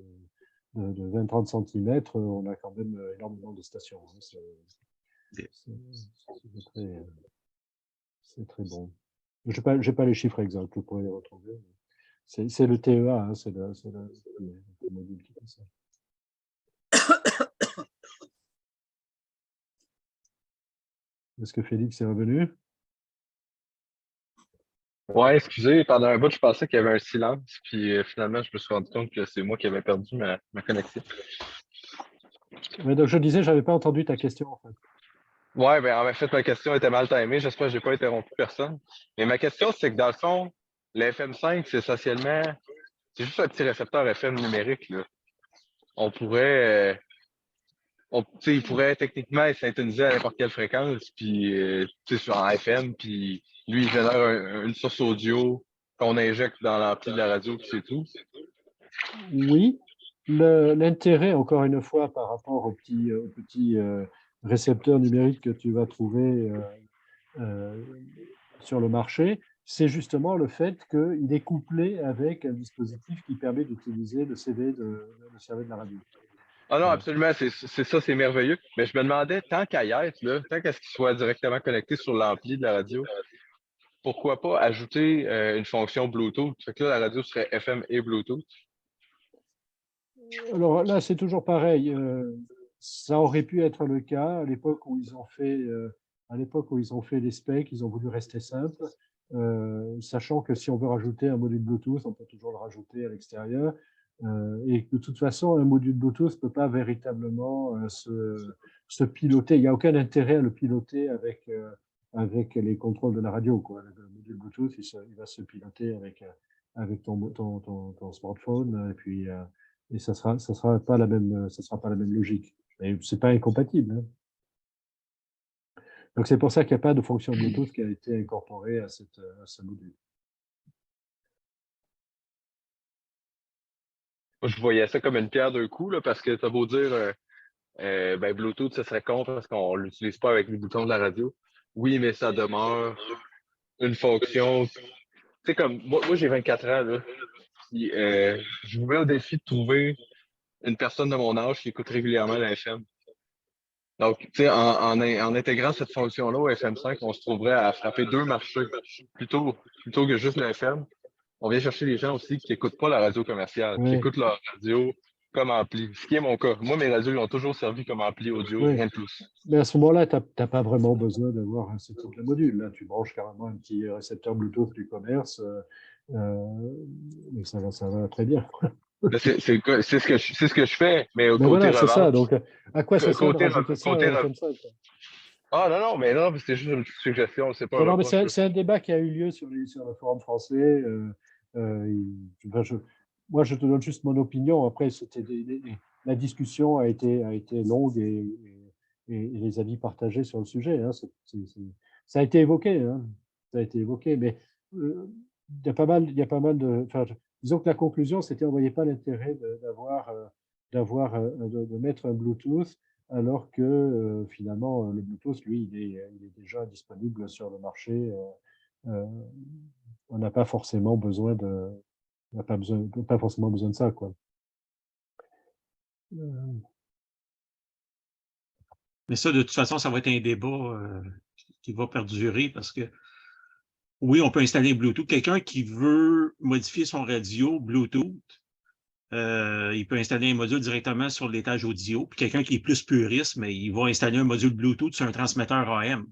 20-30 cm, on a quand même énormément de stations. Hein. C'est très bon. Je n'ai pas les chiffres exacts, je pourrais les retrouver. C'est le TEA, hein, c'est le module qui fait ça. Est-ce que Félix est revenu? Ouais, excusez, pendant un bout, je pensais qu'il y avait un silence, puis finalement, je me suis rendu compte que c'est moi qui avais perdu ma connexion. Ouais, donc je disais, je n'avais pas entendu ta question en fait. Ouais, ben en fait, ma question était mal timée. J'espère que je n'ai pas interrompu personne. Mais ma question, c'est que dans le fond, le FM5, c'est essentiellement, c'est juste un petit récepteur FM numérique, là. On pourrait, il pourrait techniquement être syntonisé à n'importe quelle fréquence, puis en FM, puis lui, il génère une source audio qu'on injecte dans l'ampli de la radio, puis c'est tout. Oui, l'intérêt, encore une fois, par rapport aux petits récepteurs numériques que tu vas trouver sur le marché, c'est justement le fait qu'il est couplé avec un dispositif qui permet d'utiliser le CV de la radio. Ah non, absolument, c'est ça, c'est merveilleux. Mais je me demandais, tant qu'à y être, là, tant qu'à ce qu'il soit directement connecté sur l'ampli de la radio, pourquoi pas ajouter une fonction Bluetooth? Fait que là, la radio serait FM et Bluetooth. Alors là, c'est toujours pareil. Ça aurait pu être le cas à l'époque où ils ont fait les specs, ils ont voulu rester simples, sachant que si on veut rajouter un module Bluetooth, on peut toujours le rajouter à l'extérieur. Et de toute façon, un module Bluetooth ne peut pas véritablement se piloter. Il n'y a aucun intérêt à le piloter avec les contrôles de la radio, quoi. Le module Bluetooth, il va se piloter avec ton smartphone, et puis et ça sera pas la même logique. Mais c'est pas incompatible, hein. Donc c'est pour ça qu'il n'y a pas de fonction Bluetooth qui a été incorporée à ce module. Moi, je voyais ça comme une pierre deux coups, là, parce que t'as beau dire ben, Bluetooth, ce serait con parce qu'on ne l'utilise pas avec les boutons de la radio. Oui, mais ça demeure une fonction. Tu sais, comme moi j'ai 24 ans, là. Puis, je vous mets au défi de trouver une personne de mon âge qui écoute régulièrement la FM. Donc, tu sais, en intégrant cette fonction-là au FM5, on se trouverait à frapper deux marchés plutôt que juste le FM. On vient chercher les gens aussi qui n'écoutent pas la radio commerciale, qui écoutent leur radio comme ampli, ce qui est mon cas. Moi, mes radios, ils ont toujours servi comme ampli audio, rien de plus. Mais à ce moment-là, tu n'as pas vraiment besoin d'avoir ce type de module. Là, tu branches carrément un petit récepteur Bluetooth du commerce, mais ça va très bien. C'est ce que je fais, mais au mais côté voilà, revente. C'est ça. Donc, à quoi ça sert de rajouter ça comme ça? Ah non, mais c'est juste une petite suggestion. C'est pas. Non, mais c'est un débat qui a eu lieu sur le forum français. Moi, je te donne juste mon opinion. Après, la discussion a été longue et les avis partagés sur le sujet. Hein. Ça a été évoqué. Hein. Ça a été évoqué, mais il y a pas mal de. Enfin, disons que la conclusion, c'était on ne voyait pas l'intérêt de mettre un Bluetooth, alors que finalement, le Bluetooth, lui, il est déjà disponible sur le marché. On n'a pas forcément besoin de. On n'a pas forcément besoin de ça, quoi. Mais ça, de toute façon, ça va être un débat qui va perdurer parce que, oui, on peut installer Bluetooth. Quelqu'un qui veut modifier son radio Bluetooth, il peut installer un module directement sur l'étage audio. Puis quelqu'un qui est plus puriste, mais il va installer un module Bluetooth sur un transmetteur AM.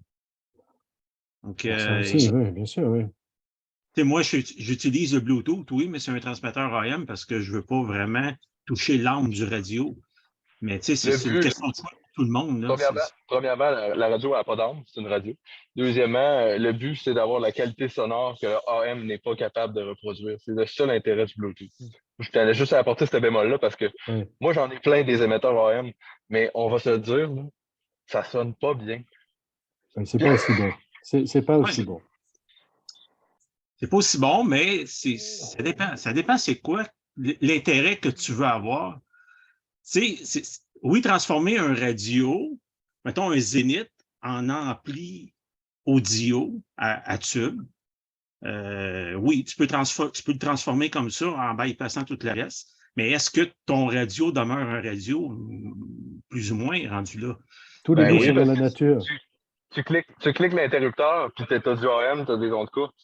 Donc, oui, bien sûr, oui. Moi, j'utilise le Bluetooth, oui, mais c'est un transmetteur AM parce que je ne veux pas vraiment toucher l'âme du radio. Mais tu sais, c'est une question de choix pour tout le monde. Là, premièrement, la radio n'a pas d'âme, c'est une radio. Deuxièmement, le but, c'est d'avoir la qualité sonore que le AM n'est pas capable de reproduire. C'est le seul intérêt du Bluetooth. Je t'allais juste apporter ce bémol-là parce que moi, j'en ai plein des émetteurs AM, mais on va se le dire, là, ça ne sonne pas bien. C'est pas aussi bon. C'est pas aussi bon. C'est pas aussi bon, mais ça dépend. Ça dépend c'est quoi l'intérêt que tu veux avoir. Oui, transformer un radio, mettons un Zénith, en ampli audio à tube. Oui, tu peux le transformer comme ça en bypassant tout le reste. Mais est-ce que ton radio demeure un radio plus ou moins rendu là? Tout dépend de la nature. Tu cliques l'interrupteur, puis tu as du AM, tu as des ondes courtes.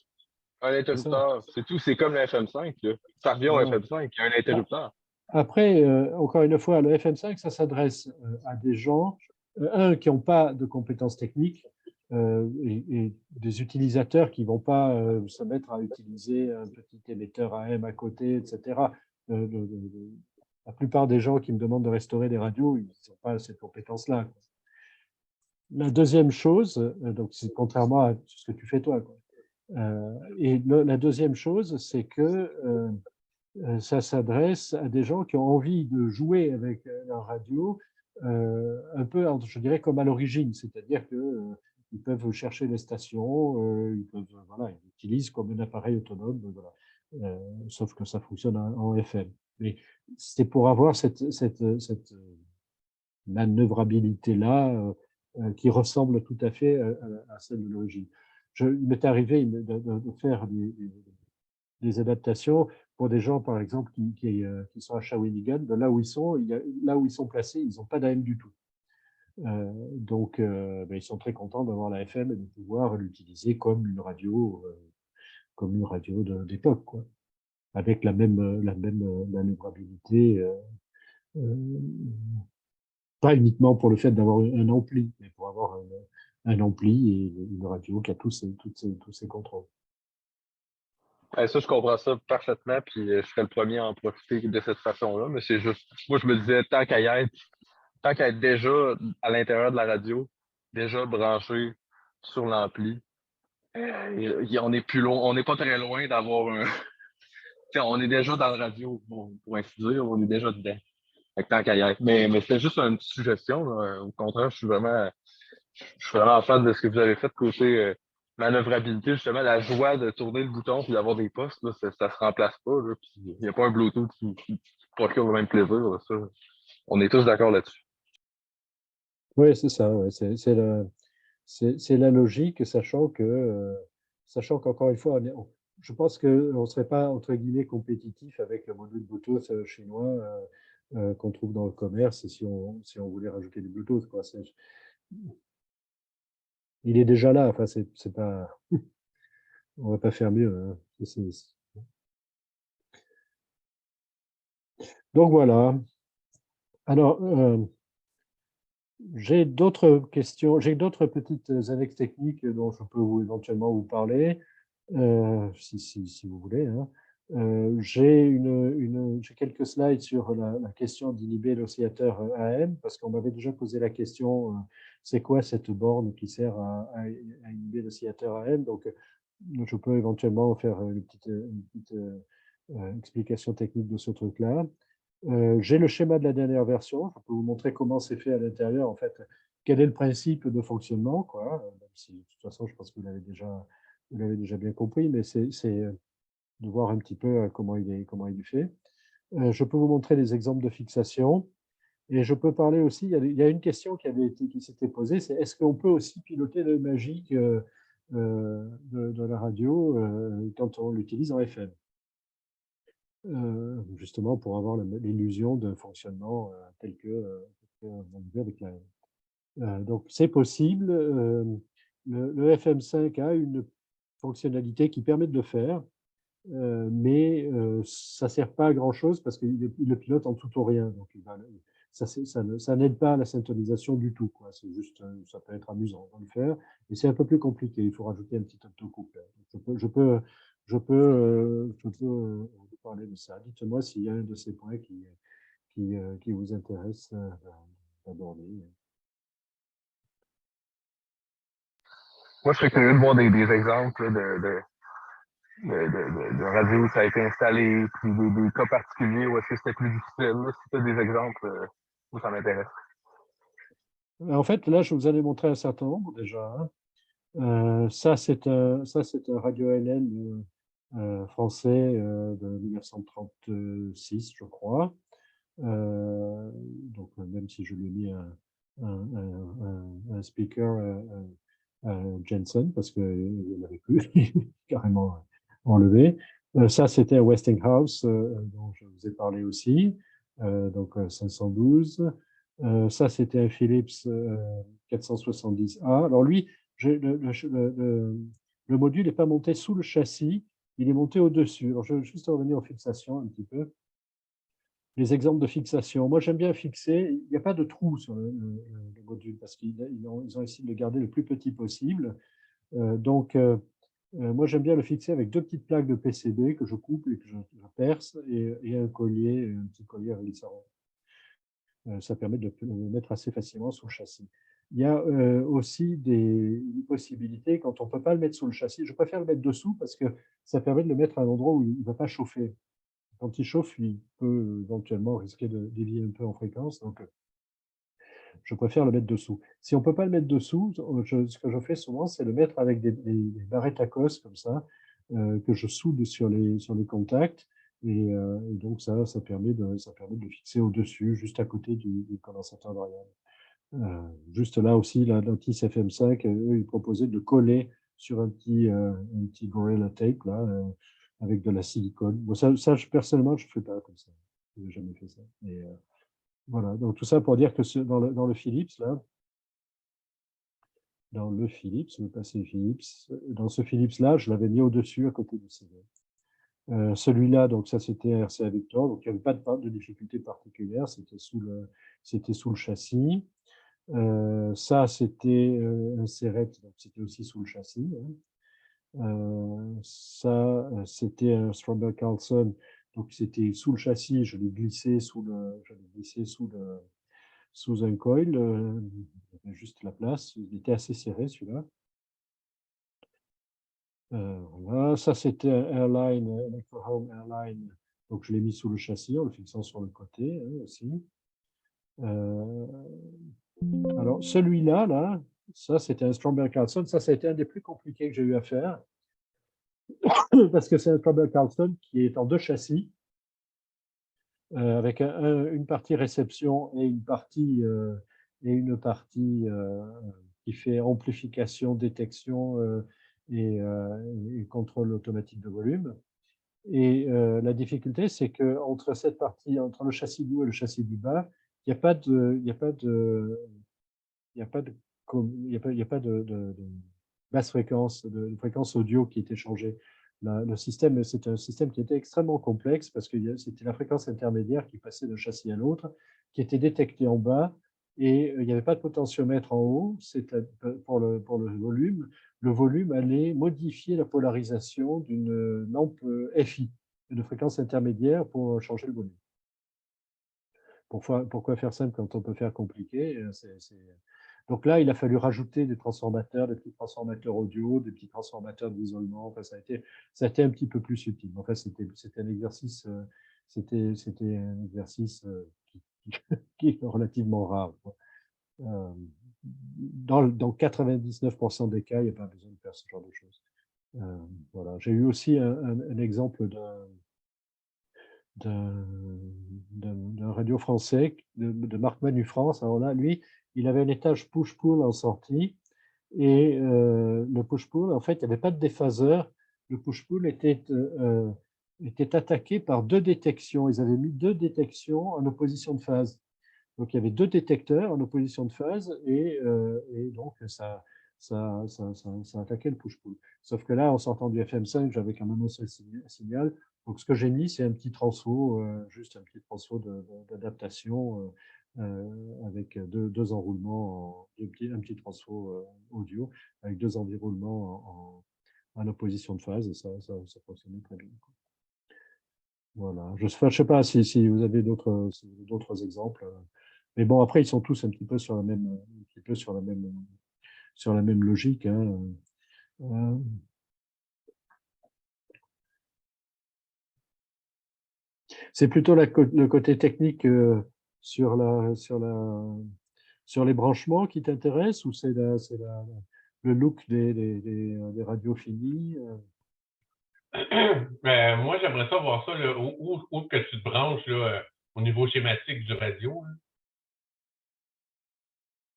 Un interrupteur, c'est tout. C'est comme le FM5. Là. Ça revient au Voilà. FM5. Il y a un interrupteur. Après, encore une fois, le FM5, ça s'adresse à des gens, qui n'ont pas de compétences techniques et des utilisateurs qui ne vont pas se mettre à utiliser un petit émetteur AM à côté, etc. La plupart des gens qui me demandent de restaurer des radios, ils n'ont pas cette compétence-là. La deuxième chose, donc c'est contrairement à ce que tu fais toi, quoi. La deuxième chose, c'est que ça s'adresse à des gens qui ont envie de jouer avec la radio, un peu, je dirais, comme à l'origine, c'est-à-dire qu'ils peuvent chercher les stations, ils l'utilisent comme un appareil autonome, voilà. Sauf que ça fonctionne en FM. Mais c'est pour avoir cette manœuvrabilité-là qui ressemble tout à fait à celle de l'origine. Il m'est arrivé de faire des adaptations pour des gens, par exemple, qui sont à Shawinigan, de là où ils sont, là où ils sont placés, ils n'ont pas d'AM du tout. Donc, ils sont très contents d'avoir la FM et de pouvoir l'utiliser comme une radio d'époque, quoi, avec la même manœuvrabilité. Pas uniquement pour le fait d'avoir un ampli, mais pour avoir un ampli et une radio qui a tous ces contrôles. Ça, je comprends ça parfaitement, puis je serais le premier à en profiter de cette façon-là, mais c'est juste, moi, je me disais, tant qu'à être déjà à l'intérieur de la radio, déjà branché sur l'ampli, on est plus loin, on n'est pas très loin d'avoir un... on est déjà dans la radio, pour ainsi dire, on est déjà dedans. Fait que tant qu'à y être. Mais c'était juste une petite suggestion, là. Au contraire, je suis vraiment fan de ce que vous avez fait côté manœuvrabilité, justement, la joie de tourner le bouton et d'avoir des postes, là, ça se remplace pas. Là, puis il n'y a pas un Bluetooth qui procure le même plaisir. Là, ça. On est tous d'accord là-dessus. Oui, c'est ça. Ouais. C'est la logique, sachant qu'encore une fois, je pense qu'on ne serait pas, entre guillemets, compétitif avec le module Bluetooth chinois qu'on trouve dans le commerce si on voulait rajouter du Bluetooth, quoi. Il est déjà là. Enfin, c'est pas, on ne va pas faire mieux. Hein. Donc voilà. Alors, j'ai d'autres questions, j'ai d'autres petites annexes techniques dont je peux éventuellement vous parler, si vous voulez. Hein. J'ai quelques slides sur la question d'inhiber l'oscillateur AM, parce qu'on m'avait déjà posé la question, c'est quoi cette borne qui sert à inhiber l'oscillateur AM? Donc, je peux éventuellement faire une petite explication technique de ce truc-là. J'ai le schéma de la dernière version. Je peux vous montrer comment c'est fait à l'intérieur, en fait, quel est le principe de fonctionnement, quoi. Même si, de toute façon, je pense que vous l'avez déjà bien compris, mais c'est de voir un petit peu comment il est fait. Je peux vous montrer des exemples de fixation. Et je peux parler aussi, il y a une question qui s'était posée, c'est est-ce qu'on peut aussi piloter l'œil magique de la radio quand on l'utilise en FM? Justement pour avoir l'illusion d'un fonctionnement tel que on a vu avec la donc c'est possible. Le FM5 a une fonctionnalité qui permet de le faire, mais ça ne sert pas à grand chose parce qu'il le pilote en tout ou rien. Donc ça n'aide pas à la syntonisation du tout, quoi. C'est juste, ça peut être amusant de le faire, mais c'est un peu plus compliqué. Il faut rajouter un petit optocouple. Je peux vous parler de ça. Dites-moi s'il y a un de ces points qui vous intéresse d'aborder. Moi, je serais curieux de voir des exemples de radio où ça a été installé, puis des cas particuliers où est-ce que c'était plus difficile. Là, si tu as des exemples où ça m'intéresse. En fait, là, je vous en ai montré un certain nombre déjà. Hein. Ça, c'est un radio LN français de 1936, je crois. Donc, même si je lui ai mis un speaker Jensen, parce qu'il n'avait plus, carrément enlevé. Ça, c'était un Westinghouse dont je vous ai parlé aussi, donc 512. Ça, c'était un Philips 470A. Alors lui, le module n'est pas monté sous le châssis, il est monté au-dessus. Alors, je vais juste revenir aux fixations un petit peu. Les exemples de fixation. Moi, j'aime bien fixer. Il n'y a pas de trou sur le module parce qu'ils ont essayé de le garder le plus petit possible. Moi, j'aime bien le fixer avec 2 petites plaques de PCB que je coupe et que je perce et un petit collier glissant. Ça permet de le mettre assez facilement sous le châssis. Il y a aussi une possibilité, quand on ne peut pas le mettre sous le châssis, je préfère le mettre dessous parce que ça permet de le mettre à un endroit où il ne va pas chauffer. Quand il chauffe, il peut éventuellement risquer de dévier un peu en fréquence. Donc, je préfère le mettre dessous. Si on ne peut pas le mettre dessous, ce que je fais souvent, c'est le mettre avec des barrettes à cos comme ça, que je soude sur les contacts. Et donc, ça permet de le fixer au-dessus, juste à côté du condensateur variable. Juste là aussi, l'Otis FM5, eux, ils proposaient de coller sur un petit Gorilla Tape, là, avec de la silicone. Bon, ça personnellement, je ne fais pas comme ça. Je n'ai jamais fait ça. Et, voilà, donc tout ça pour dire que dans le Philips, là, dans ce Philips-là, je l'avais mis au-dessus, à côté du CD. Celui-là, donc ça, c'était un RCA Victor, donc il n'y avait pas de difficulté particulière, c'était sous le châssis. Ça, c'était un Serret, donc c'était aussi sous le châssis. Ça, c'était un Stromberg Carlson, donc c'était sous le châssis, je l'ai glissé sous un coil, il y avait juste la place, il était assez serré celui-là. Voilà, ça c'était un Airline, Electro-Home Airline, donc je l'ai mis sous le châssis en le fixant sur le côté aussi. Alors celui-là, là, ça c'était un Stromberg Carlson, ça a été un des plus compliqués que j'ai eu à faire, parce que c'est un Stromberg Carlson qui est en 2 châssis, avec une partie réception et une partie qui fait amplification, détection et contrôle automatique de volume. Et la difficulté, c'est que entre cette partie, entre le châssis du haut et le châssis du bas, il n'y a pas de basse fréquence, de fréquence audio qui est échangée. Le système, c'est un système qui était extrêmement complexe parce que c'était la fréquence intermédiaire qui passait d'un châssis à l'autre, qui était détectée en bas, et il n'y avait pas de potentiomètre en haut. Pour le volume. Le volume allait modifier la polarisation d'une lampe FI, de fréquence intermédiaire, pour changer le volume. Pourquoi faire simple quand on peut faire compliqué? Donc là, il a fallu rajouter des transformateurs, des petits transformateurs audio, des petits transformateurs d'isolement. Enfin, ça a été un petit peu plus subtil. En fait, c'était un exercice, qui est relativement rare. Dans 99% des cas, il n'y a pas besoin de faire ce genre de choses. Voilà. J'ai eu aussi un exemple d'un radio français de marque Manu France. Alors là, lui, il avait un étage push-pull en sortie, et le push-pull, en fait, il n'y avait pas de déphaseur. Le push-pull était attaqué par 2 détections. Ils avaient mis 2 détections en opposition de phase. Donc, il y avait 2 détecteurs en opposition de phase, et donc ça attaquait le push-pull. Sauf que là, en sortant du FM5, j'avais quand même un seul signal. Donc, ce que j'ai mis, c'est un petit transfo, juste un petit transfo d'adaptation avec deux enroulements, un petit transfo audio avec 2 enroulements en opposition de phase, et ça fonctionnait très bien. Voilà. Je ne sais pas si vous avez d'autres exemples. Mais bon, après, ils sont tous un petit peu sur la même logique. C'est plutôt le côté technique sur les branchements qui t'intéresse, ou c'est le look des radios finies? Mais moi, j'aimerais ça voir ça, là, où que tu te branches là, au niveau schématique du radio. Là.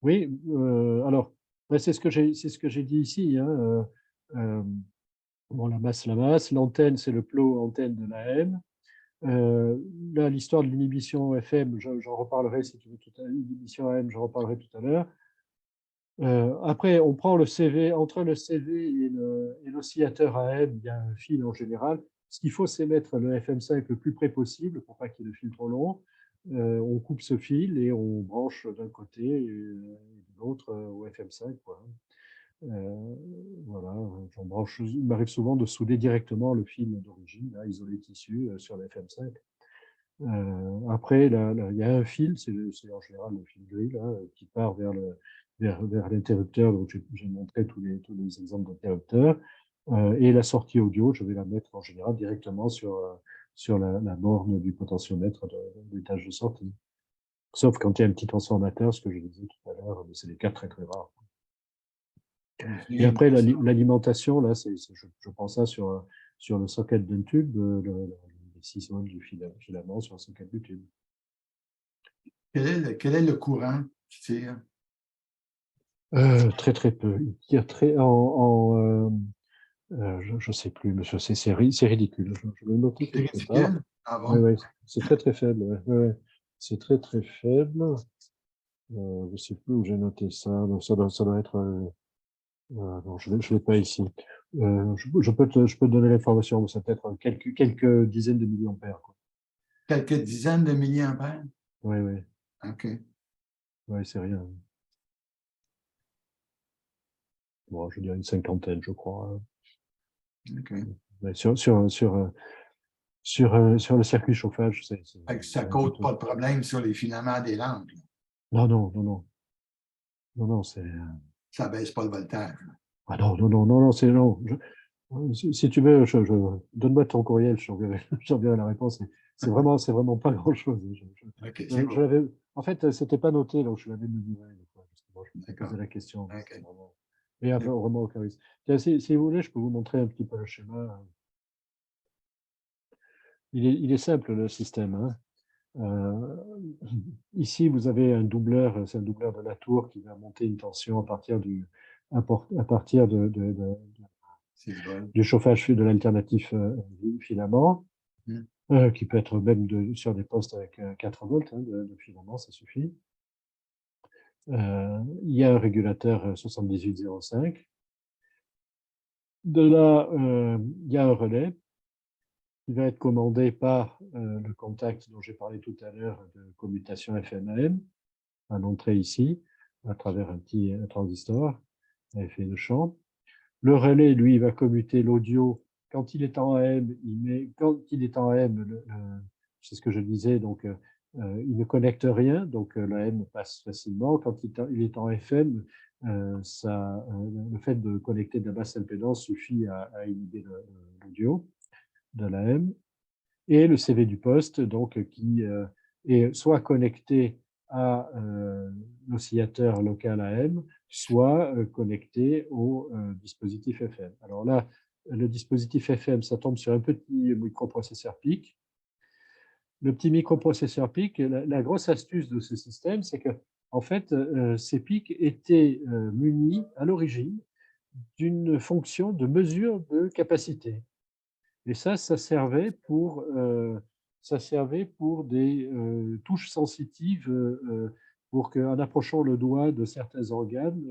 Oui, alors, c'est ce que j'ai dit ici. Bon, la masse, l'antenne, c'est le plot antenne de l'AM. Là, l'histoire de l'inhibition FM, j'en reparlerai si tu veux tout à l'heure. L'inhibition AM, j'en reparlerai tout à l'heure. Après, on prend le CV, entre le CV et l'oscillateur AM, il y a un fil en général. Ce qu'il faut, c'est mettre le FM5 le plus près possible pour pas qu'il y ait de fil trop long. On coupe ce fil et on branche d'un côté et de l'autre au FM5, quoi. Voilà, il m'arrive souvent de souder directement le fil d'origine, isoler le tissu sur le FM5. Après, il y a un fil, c'est en général le fil gris, là, qui part vers l'interrupteur. Donc, j'ai montré tous les exemples d'interrupteurs. Et la sortie audio, je vais la mettre en général directement sur la borne du potentiomètre de l'étage de sortie. Sauf quand il y a un petit transformateur, ce que je disais tout à l'heure, mais c'est des cas très très rares. Et après, l'alimentation, là, je prends ça sur le socket d'un tube, les 6 volts du filament sur le socket du tube. Quel est le courant qui tire? Très très peu. Il tire je ne sais plus, monsieur, c'est ridicule. Je vais noter quelque part. Ah bon? Ouais, c'est très très faible. Ouais. C'est très très faible. Je ne sais plus où j'ai noté ça. Donc ça doit être. Non, je l'ai pas ici. Je peux te donner l'information, mais ça peut être quelques dizaines de milliampères, quoi. Quelques dizaines de milliampères? Oui, oui. OK. Oui, c'est rien. Bon, je dirais une cinquantaine, je crois. OK. Mais sur le circuit chauffage, Ça ne cause pas de problème sur les filaments des lampes. Non, c'est. Ça ne baisse pas le voltage. Ah non, c'est non. Si tu veux, donne-moi ton courriel, j'enverrai la réponse. C'est vraiment pas grand-chose. OK, En fait, c'était pas noté, donc je l'avais mesuré une fois, justement. Je me posais la question. Okay. Mais vraiment aucun risque. Tiens, si vous voulez, je peux vous montrer un petit peu le schéma. Il est simple, le système, hein. Ici, vous avez un doubleur, c'est un doubleur de la tour qui va monter une tension à partir du chauffage de l'alternatif filament, qui peut être même sur des postes avec 4 volts de filament, ça suffit. Il y a un régulateur 7805. De là, il y a un relais qui va être commandé par le contact dont j'ai parlé tout à l'heure de commutation FM-AM, à l'entrée ici, à travers un petit transistor à effet de champ. Le relais, lui, va commuter l'audio. Quand il est en AM, c'est ce que je disais, donc il ne connecte rien, donc l'AM passe facilement. Quand il est en FM, le fait de connecter de la basse impédance suffit à inhiber l'audio de l'AM. Et le CV du poste, donc, qui est soit connecté à l'oscillateur local AM, soit connecté au dispositif FM. Alors là, le dispositif FM, ça tombe sur un petit microprocesseur PIC. Le petit microprocesseur PIC, la grosse astuce de ce système, c'est que, en fait, ces PIC étaient munis à l'origine d'une fonction de mesure de capacité. Et ça servait pour des touches sensitives pour qu'en approchant le doigt de certains organes,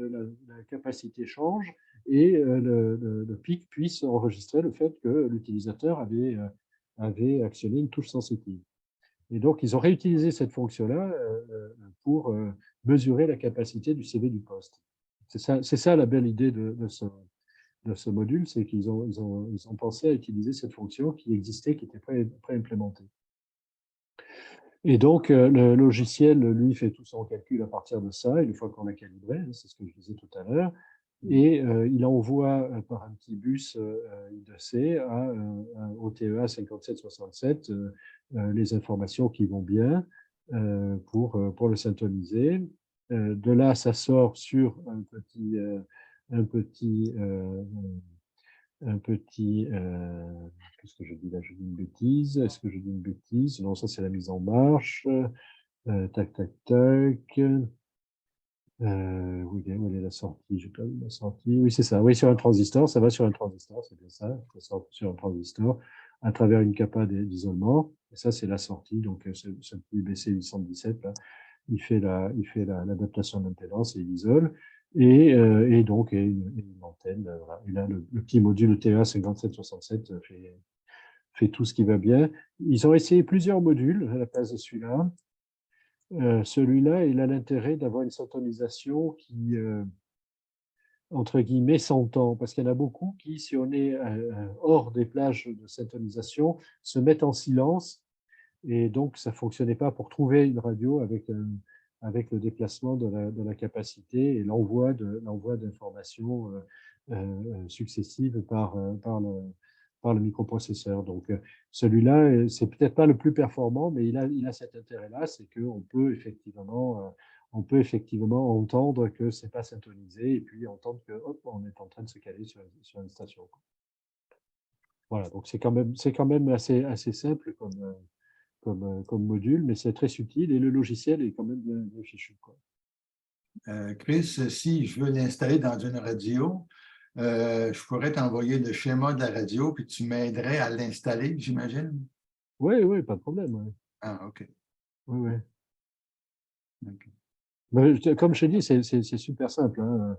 la capacité change et le PIC puisse enregistrer le fait que l'utilisateur avait actionné une touche sensitive. Et donc, ils ont réutilisé cette fonction-là pour mesurer la capacité du CV du poste. C'est ça la belle idée de ce module, c'est qu'ils ont pensé à utiliser cette fonction qui existait, qui était pré-implémentée. Et donc, le logiciel, lui, fait tout son calcul à partir de ça, une fois qu'on l'a calibré, c'est ce que je disais tout à l'heure, et il envoie par un petit bus I2C à un OTEA 5767 les informations qui vont bien pour le syntoniser. De là, ça sort sur qu'est-ce que je dis là? Je dis une bêtise. Est-ce que je dis une bêtise? Non, ça c'est la mise en marche. Tac. Où est la sortie? J'ai pas vu la sortie. Oui, c'est ça. Oui, sur un transistor, ça va sur un transistor, c'est bien ça. Ça sort sur un transistor à travers une capa d'isolement. Et ça, c'est la sortie. Donc, ce petit BC817 là, il fait l'adaptation d'impédance et il isole. Et donc une antenne. Voilà. Et là, le petit module ETA 5767 fait tout ce qui va bien. Ils ont essayé plusieurs modules à la place de celui-là. Celui-là, il a l'intérêt d'avoir une syntonisation qui, entre guillemets, s'entend, parce qu'il y en a beaucoup qui, si on est hors des plages de syntonisation, se mettent en silence, et donc ça ne fonctionnait pas pour trouver une radio avec le déplacement de la capacité et l'envoi d'informations successives par le microprocesseur. Donc celui-là, c'est peut-être pas le plus performant, mais il a cet intérêt-là, c'est qu'on peut effectivement entendre que c'est pas syntonisé et puis entendre que hop, on est en train de se caler sur une station. Voilà, donc c'est quand même assez simple comme module, mais c'est très subtil et le logiciel est quand même bien fichu, quoi. Chris, si je veux l'installer dans une radio, je pourrais t'envoyer le schéma de la radio, puis tu m'aiderais à l'installer, j'imagine? Oui, pas de problème. Ouais. Ah, OK. Oui. Okay. Mais, comme je t'ai dit, c'est super simple. Hein.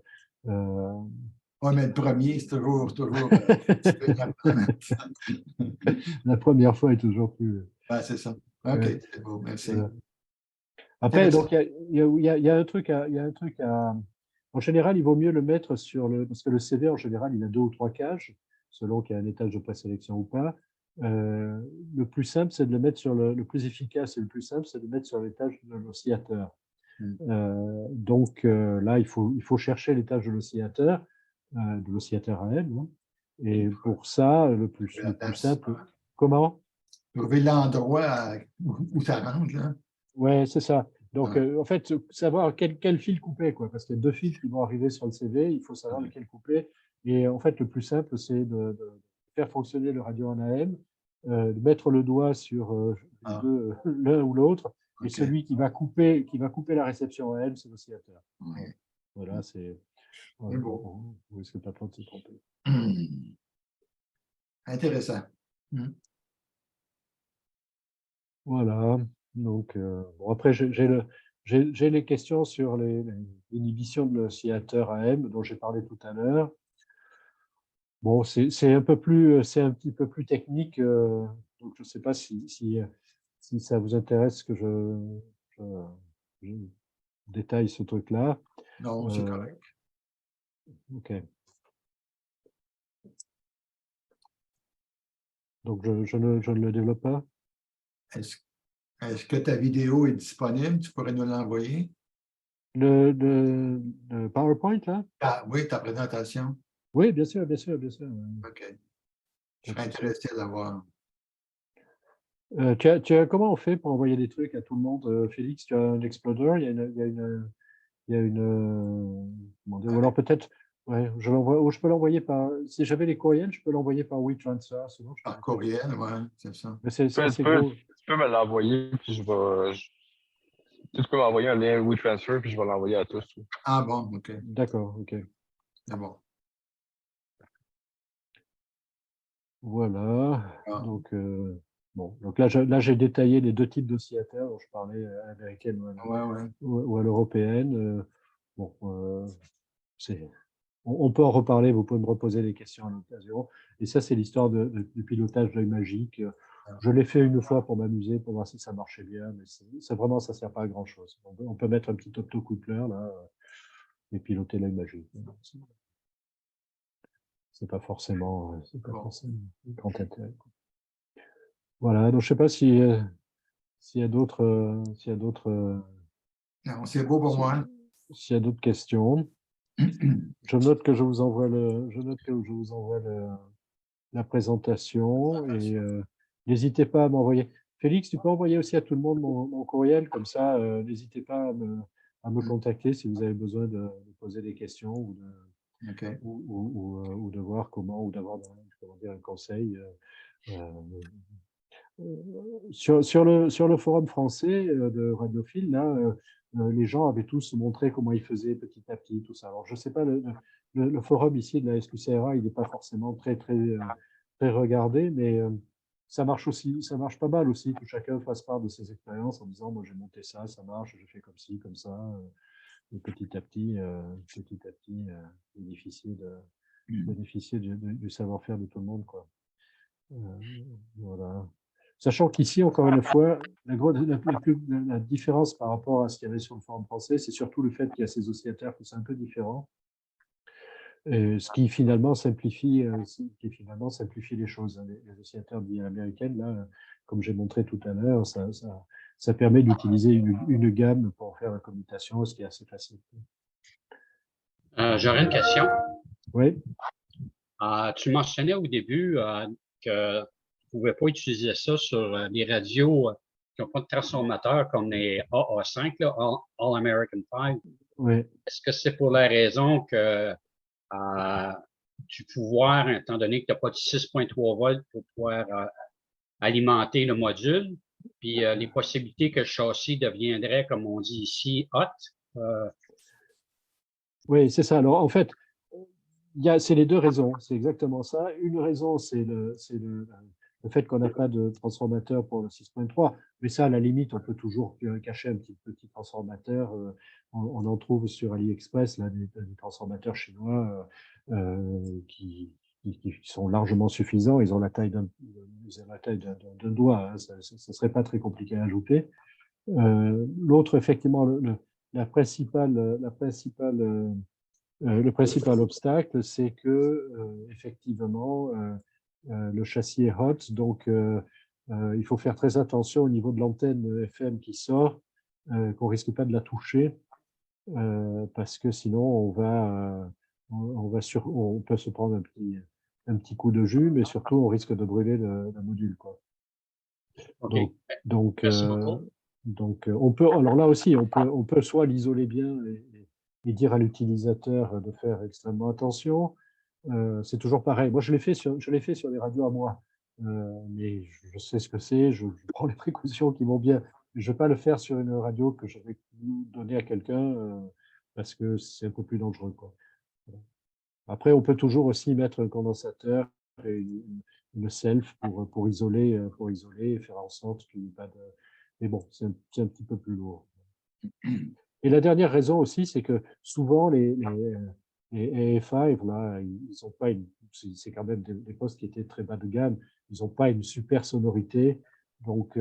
Oui, mais le premier, c'est toujours. La première fois est toujours plus. C'est ça. OK, c'est beau, merci. Après, donc, il y a un truc à. En général, il vaut mieux le mettre parce que le CD, en général, il a 2 ou 3 cages, selon qu'il y a un étage de présélection ou pas. Le plus simple, c'est de le mettre le plus efficace et le plus simple, c'est de le mettre sur l'étage de l'oscillateur. Donc là, il faut chercher l'étage de l'oscillateur AM. Hein, et pour ça, le plus simple. Comment? Trouver l'endroit où ça rentre, là. Ouais, c'est ça. Donc, en fait, savoir quel fil couper, quoi, parce qu'il y a 2 fils qui vont arriver sur le CV, il faut savoir lequel couper. Et en fait, le plus simple, c'est de faire fonctionner le radio en AM, de mettre le doigt sur l'un ou l'autre, et celui qui va couper la réception en AM, c'est l'oscillateur. Voilà, c'est. Vous risquez pas trop de se tromper. Intéressant. Voilà. Donc, bon, après, j'ai les questions sur l'inhibition de l'oscillateur AM dont j'ai parlé tout à l'heure. Bon, c'est un petit peu plus technique, donc je ne sais pas si ça vous intéresse que je détaille ce truc-là. Non, c'est correct. OK. Donc, je ne le développe pas. Est-ce que ta vidéo est disponible? Tu pourrais nous l'envoyer? Le PowerPoint, là? Oui, ta présentation. Oui, bien sûr. OK. Je serais intéressé à l'avoir. Comment on fait pour envoyer des trucs à tout le monde, Félix? Tu as un Exploder? Il y a une ou alors peut-être, ouais, je peux l'envoyer par. Si j'avais les courriels, je peux l'envoyer par WeTransfer. Sinon, par courriel, oui, c'est ça. Mais c'est tu peux me l'envoyer, puis tu peux m'envoyer un lien WeTransfer, puis je vais l'envoyer à tous. Ah bon, OK. D'accord, OK. C'est bon. Voilà. Donc, bon. Donc là, j'ai détaillé les 2 types d'oscillateurs dont je parlais, à l'américaine ou à l'européenne. Bon, on peut en reparler, vous pouvez me reposer des questions à l'occasion. Et ça, c'est l'histoire du pilotage d'œil magique. Je l'ai fait une fois pour m'amuser, pour voir si ça marchait bien, mais vraiment, ça ne sert pas à grand-chose. On peut mettre un petit optocoupler là et piloter l'œil magique. C'est pas forcément grand intérêt. Voilà, donc je ne sais pas s'il y a d'autres. Non, c'est beau pour moi. S'il y a d'autres questions. Je note que je vous envoie la présentation et n'hésitez pas à m'envoyer. Félix, tu peux envoyer aussi à tout le monde mon courriel, comme ça, n'hésitez pas à me contacter si vous avez besoin de poser des questions ou de voir comment, ou d'avoir un conseil. Sur le forum français de Radiophile, là, les gens avaient tous montré comment ils faisaient petit à petit, tout ça. Alors, je ne sais pas, le forum ici de la SQCRA, il n'est pas forcément très regardé, mais ça marche pas mal aussi, que chacun fasse part de ses expériences en disant, moi j'ai monté ça, ça marche, j'ai fait comme ci, comme ça. Et petit à petit, bénéficier du savoir-faire de tout le monde, quoi. Voilà. Sachant qu'ici, encore une fois, la différence par rapport à ce qu'il y avait sur le forum français, c'est surtout le fait qu'il y a ces oscillateurs qui sont un peu différents, ce qui finalement simplifie les choses. Les oscillateurs dits américaines, là, comme j'ai montré tout à l'heure, ça permet d'utiliser une gamme pour faire la commutation, ce qui est assez facile. J'aurais une question. Oui. Tu mentionnais au début que tu ne pouvais pas utiliser ça sur les radios qui n'ont pas de transformateur comme les AA5, là, All American 5. Oui. Est-ce que c'est pour la raison que du pouvoir, étant donné que tu n'as pas de 6.3 volts pour pouvoir alimenter le module, puis les possibilités que le châssis deviendrait, comme on dit ici, hot? Oui, c'est ça. Alors, en fait, c'est les deux raisons. C'est exactement ça. Une raison, c'est le fait qu'on n'a pas de transformateur pour le 6.3. Mais ça, à la limite, on peut toujours cacher un petit transformateur. On en trouve sur AliExpress, là, des transformateurs chinois qui sont largement suffisants. Ils ont la taille d'un doigt. Hein. Ça ne serait pas très compliqué à ajouter. L'autre, effectivement, le principal obstacle, c'est que effectivement, le châssis est hot, donc il faut faire très attention au niveau de l'antenne FM qui sort, qu'on risque pas de la toucher, parce que sinon on peut se prendre un petit coup de jus, mais surtout on risque de brûler le module, quoi. Okay. Donc, merci beaucoup. on peut, alors là aussi, on peut soit l'isoler bien et dire à l'utilisateur de faire extrêmement attention. C'est toujours pareil. Moi, je l'ai fait sur les radios à moi, mais je sais ce que c'est. Je prends les précautions qui vont bien. Je ne vais pas le faire sur une radio que je vais donner à quelqu'un parce que c'est un peu plus dangereux, quoi. Après, on peut toujours aussi mettre un condensateur et une self pour isoler et faire en sorte qu'il n'y ait pas de. Mais bon, c'est un petit peu plus lourd. Et la dernière raison aussi, c'est que souvent les AF5, là, ils n'ont pas c'est quand même des postes qui étaient très bas de gamme, ils n'ont pas une super sonorité. Donc,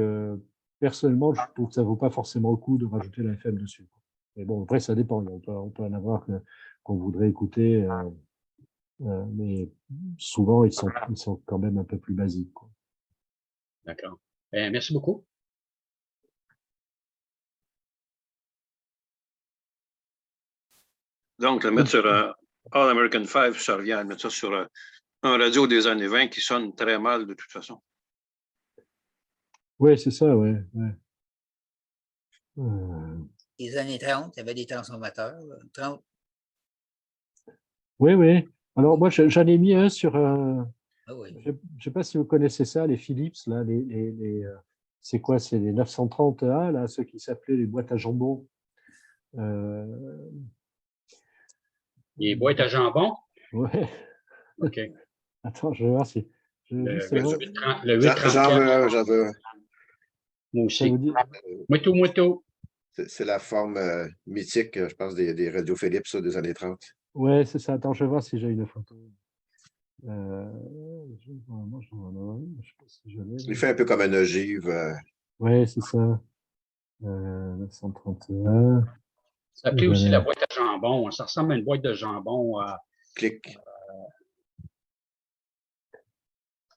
personnellement, je trouve que ça ne vaut pas forcément le coup de rajouter la FM dessus. Mais bon, après, ça dépend. On peut en avoir qu'on voudrait écouter, mais souvent, ils sont quand même un peu plus basiques. D'accord. Merci beaucoup. Donc, le mettre sur un All American 5, ça revient à mettre ça sur un radio des années 20 qui sonne très mal de toute façon. Oui, c'est ça, oui. Les années 30, il y avait des transformateurs. 30. Oui, oui. Alors, moi, j'en ai mis un sur un. Ah oui. Je ne sais pas si vous connaissez ça, les Philips, là, c'est quoi? C'est les 930A, là, ceux qui s'appelaient les boîtes à jambon. Les boîtes à jambon? Ouais. OK. Attends, je vais voir si. Le 834. J'en veux un. Moi aussi. Dit... Moutou. C'est la forme mythique, je pense, des radios Philips ça, des années 30. Ouais, c'est ça. Attends, je vais voir si j'ai une photo. Il fait un peu comme une ogive. Ouais, c'est ça. 931. Ça s'appelait aussi la boîte à jambon. Ça ressemble à une boîte de jambon. Clic.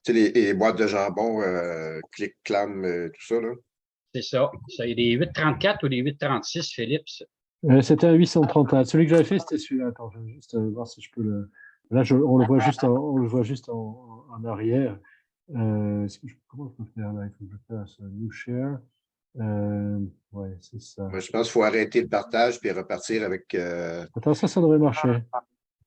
Tu sais, les boîtes de jambon, clic, clam, tout ça, là. C'est ça. C'est des 834 ou des 836 Philips. C'était un 831. Celui que j'avais fait, c'était celui-là. Attends, je vais juste voir si je peux le. Là, on le voit juste en arrière. Comment je peux faire là? Il faut que je fasse un new share. Ouais, c'est ça. Je pense qu'il faut arrêter le partage puis repartir avec. Attends, ça devrait marcher.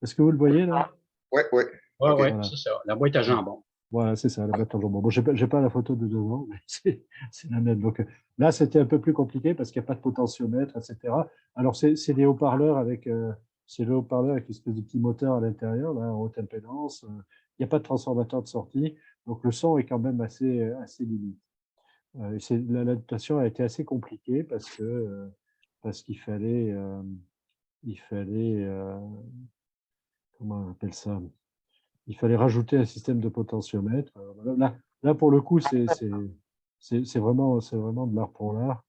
Est-ce que vous le voyez là? Oui. Oui, voilà. C'est ça. La boîte à jambon. Voilà, c'est ça, la boîte à jambon. Bon, je n'ai pas la photo de devant, mais c'est la même. Donc là, c'était un peu plus compliqué parce qu'il n'y a pas de potentiomètre, etc. Alors, c'est des haut-parleurs avec une espèce de petit moteur à l'intérieur, là, en haute impédance. Il n'y a pas de transformateur de sortie. Donc, le son est quand même assez limite. L'adaptation a été assez compliquée parce qu'il fallait il fallait, comment on appelle ça? Il fallait rajouter un système de potentiomètre. Là, pour le coup, c'est vraiment de l'art pour l'art.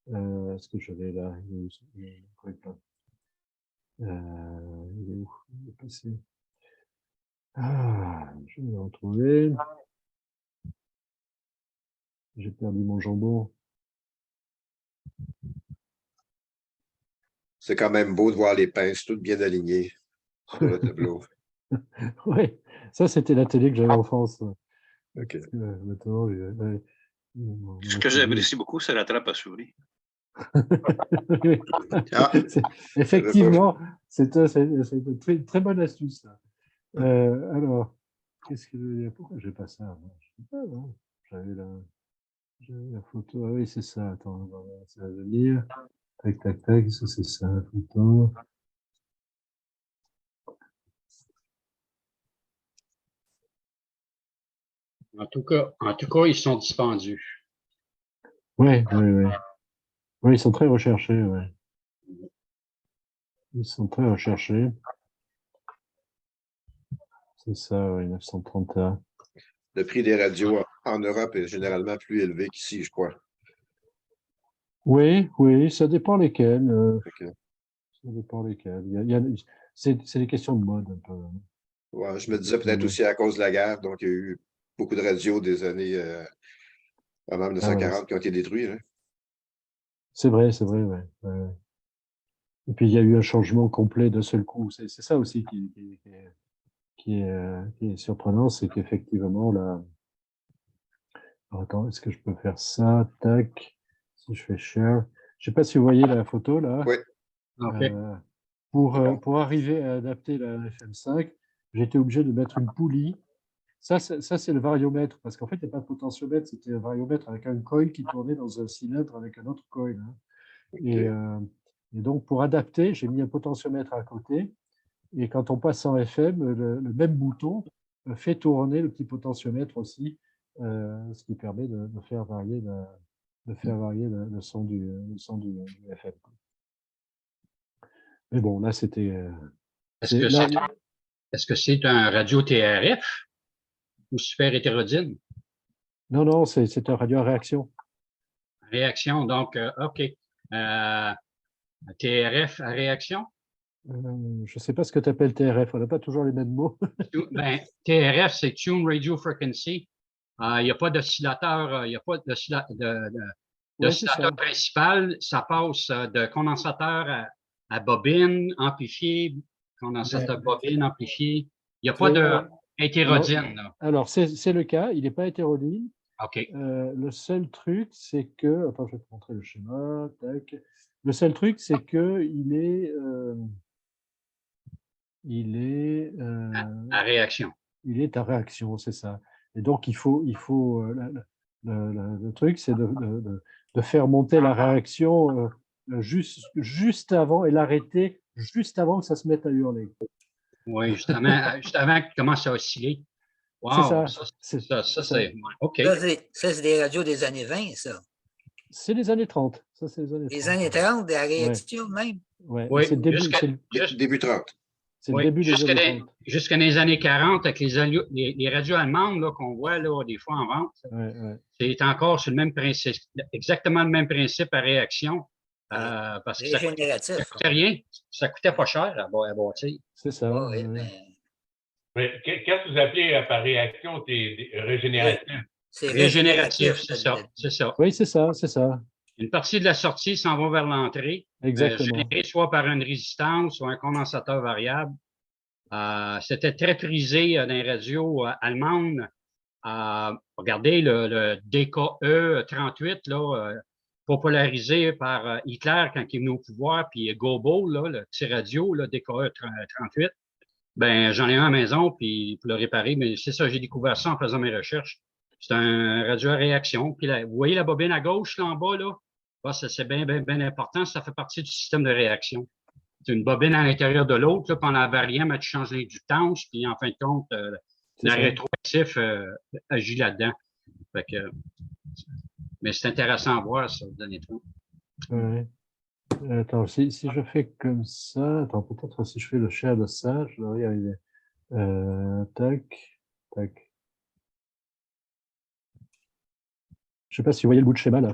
Ce que j'avais là, il est où? Il est passé. Ah, je vais le retrouver. J'ai perdu mon jambon. C'est quand même beau de voir les pinces toutes bien alignées sur le tableau. Oui, ça, c'était la télé que j'avais en France. OK. Maintenant, Ce que j'apprécie beaucoup, c'est la trappe à souris. Ah, effectivement, c'est une très bonne astuce. Alors, qu'est-ce que pourquoi j'ai pas ça? Je sais pas, non. J'avais la photo. Ah oui, c'est ça. Attends, ça va venir. Tac, tac, tac. Ça, c'est ça, la photo. En tout cas, ils sont dispendus. Oui, ils sont très recherchés, ouais. Ils sont très recherchés. C'est ça, oui, 931. le prix des radios en Europe est généralement plus élevé qu'ici, je crois. Oui, ça dépend lesquels. OK. Ça dépend lesquels. C'est des questions de mode un peu. Ouais, je me disais peut-être aussi à cause de la guerre, donc il y a eu beaucoup de radios des années avant 1940 qui ont été détruites. Hein. C'est vrai, ouais. Et puis il y a eu un changement complet d'un seul coup. C'est ça aussi qui est surprenant, c'est qu'effectivement, là. Alors, attends, est-ce que je peux faire ça? Tac. Si je fais share. Je sais pas si vous voyez la photo là. Oui. OK. Pour arriver à adapter la FM5, j'ai été obligé de mettre une poulie. Ça c'est le variomètre, parce qu'en fait, il n'y a pas de potentiomètre, c'était un variomètre avec un coil qui tournait dans un cylindre avec un autre coil. Hein. Et donc, pour adapter, j'ai mis un potentiomètre à côté. Et quand on passe en FM, le même bouton fait tourner le petit potentiomètre aussi, ce qui permet de faire varier le son du FM. Mais bon, là, c'était. Est-ce que c'est un radio TRF ou super hétérodyne? Non, c'est un radio à réaction. Réaction, donc, OK. TRF à réaction? Je ne sais pas ce que tu appelles TRF, on n'a pas toujours les mêmes mots. Ben, TRF, c'est Tune Radio Frequency. Il n'y a pas d'oscillateur, il n'y a pas d'oscillateur principal. Ça passe de condensateur à bobine, amplifié, condensateur bobine, amplifié. Il n'y a pas de hétérodyne. Alors, c'est le cas, il n'est pas hétérodyne. OK. Le seul truc, c'est que. Attends, je vais te montrer le schéma. Tac. Le seul truc, c'est qu'il est. À réaction. Il est à réaction, c'est ça. Et donc, il faut le truc, c'est de faire monter la réaction juste avant et l'arrêter juste avant que ça se mette à hurler. Oui, juste avant qu'il commence à osciller. Wow, c'est ça. Ça, c'est. OK. Ça, c'est des radios des années 20, ça. C'est les années 30. Ça, c'est les années 30, de la réaction même. Ouais. Oui, c'est le début 30. C'est le début des années 30. Jusqu'à les années 40, avec les radios allemandes qu'on voit là, des fois en vente, c'est encore sur le même principe, exactement le même principe à réaction. Parce que ça coûtait rien. Ça coûtait pas cher à bâtir. C'est ça. Mais qu'est-ce que vous appelez par réaction régénératif? C'est régénératif, c'est ça. Oui, c'est ça. Une partie de la sortie s'en va vers l'entrée. Exactement. Générée soit par une résistance ou un condensateur variable. C'était très prisé dans les radios allemandes. Regardez le DKE 38, là, popularisé par Hitler quand il est venu au pouvoir, puis Gobo, là, le petit radio, là, DKE 38. Ben, j'en ai un à la maison, puis pour le réparer, mais c'est ça, j'ai découvert ça en faisant mes recherches. C'est un radio à réaction. Puis là, vous voyez la bobine à gauche, là en bas, là? C'est bien important. Ça fait partie du système de réaction. C'est une bobine à l'intérieur de l'autre. Pendant la variable, tu changes l'inductance, puis en fin de compte, le rétroactif agit là-dedans. Mais c'est intéressant à voir, ça, dans les trous. Ouais. Attends, si je fais comme ça, attends, peut-être si je fais le share de ça, je devrais y arriver. Tac, tac. Je ne sais pas si vous voyez le bout de schéma là.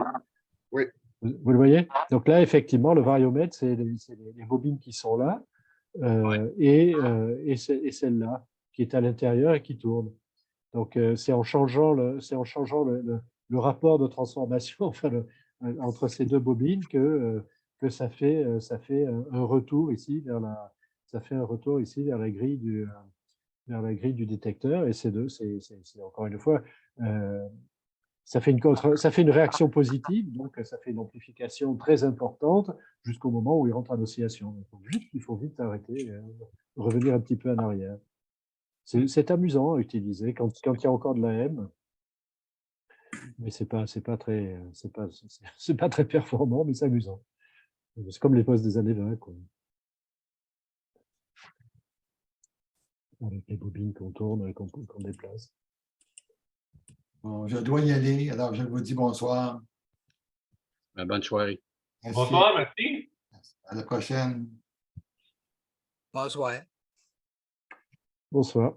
Oui. Vous le voyez? Donc là, effectivement, le variomètre, c'est les bobines qui sont là et celle-là qui est à l'intérieur et qui tourne. Donc, c'est en changeant le rapport de transformation enfin, entre ces deux bobines que ça fait un retour ici vers la grille du détecteur. Et c'est encore une fois, ça fait une réaction positive, donc ça fait une amplification très importante jusqu'au moment où il rentre en oscillation. Donc, il faut vite arrêter, revenir un petit peu en arrière. C'est amusant à utiliser quand il y a encore de l'AM, mais c'est pas très performant, mais c'est amusant. C'est comme les postes des années 20, quoi. Avec les bobines qu'on tourne et qu'on déplace. Bon, je dois y aller, alors je vous dis bonsoir. Bonne soirée. Merci. Bonsoir, merci. À la prochaine. Bonsoir. Bonsoir.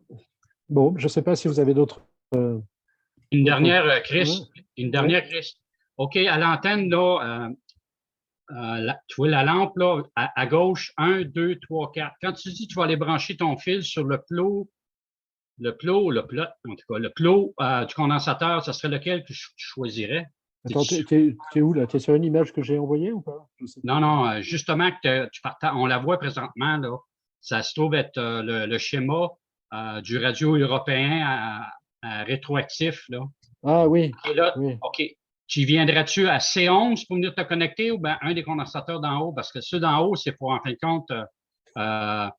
Bon, je ne sais pas si vous avez d'autres... Une dernière, Chris. Une dernière, Chris. OK, à l'antenne, là, tu vois la lampe, là, à gauche, 1, 2, 3, 4. Quand tu dis que tu vas aller brancher ton fil sur le plot du condensateur, ça serait lequel que je choisirais? Attends, tu es où là? Tu es sur une image que j'ai envoyée ou pas? Non, justement, on la voit présentement, là. Ça se trouve être le schéma du radio européen rétroactif, là. Ah oui. Et là, oui. OK. Tu viendrais-tu à C11 pour venir te connecter ou bien un des condensateurs d'en haut? Parce que ceux d'en haut, c'est pour, en fin de compte, la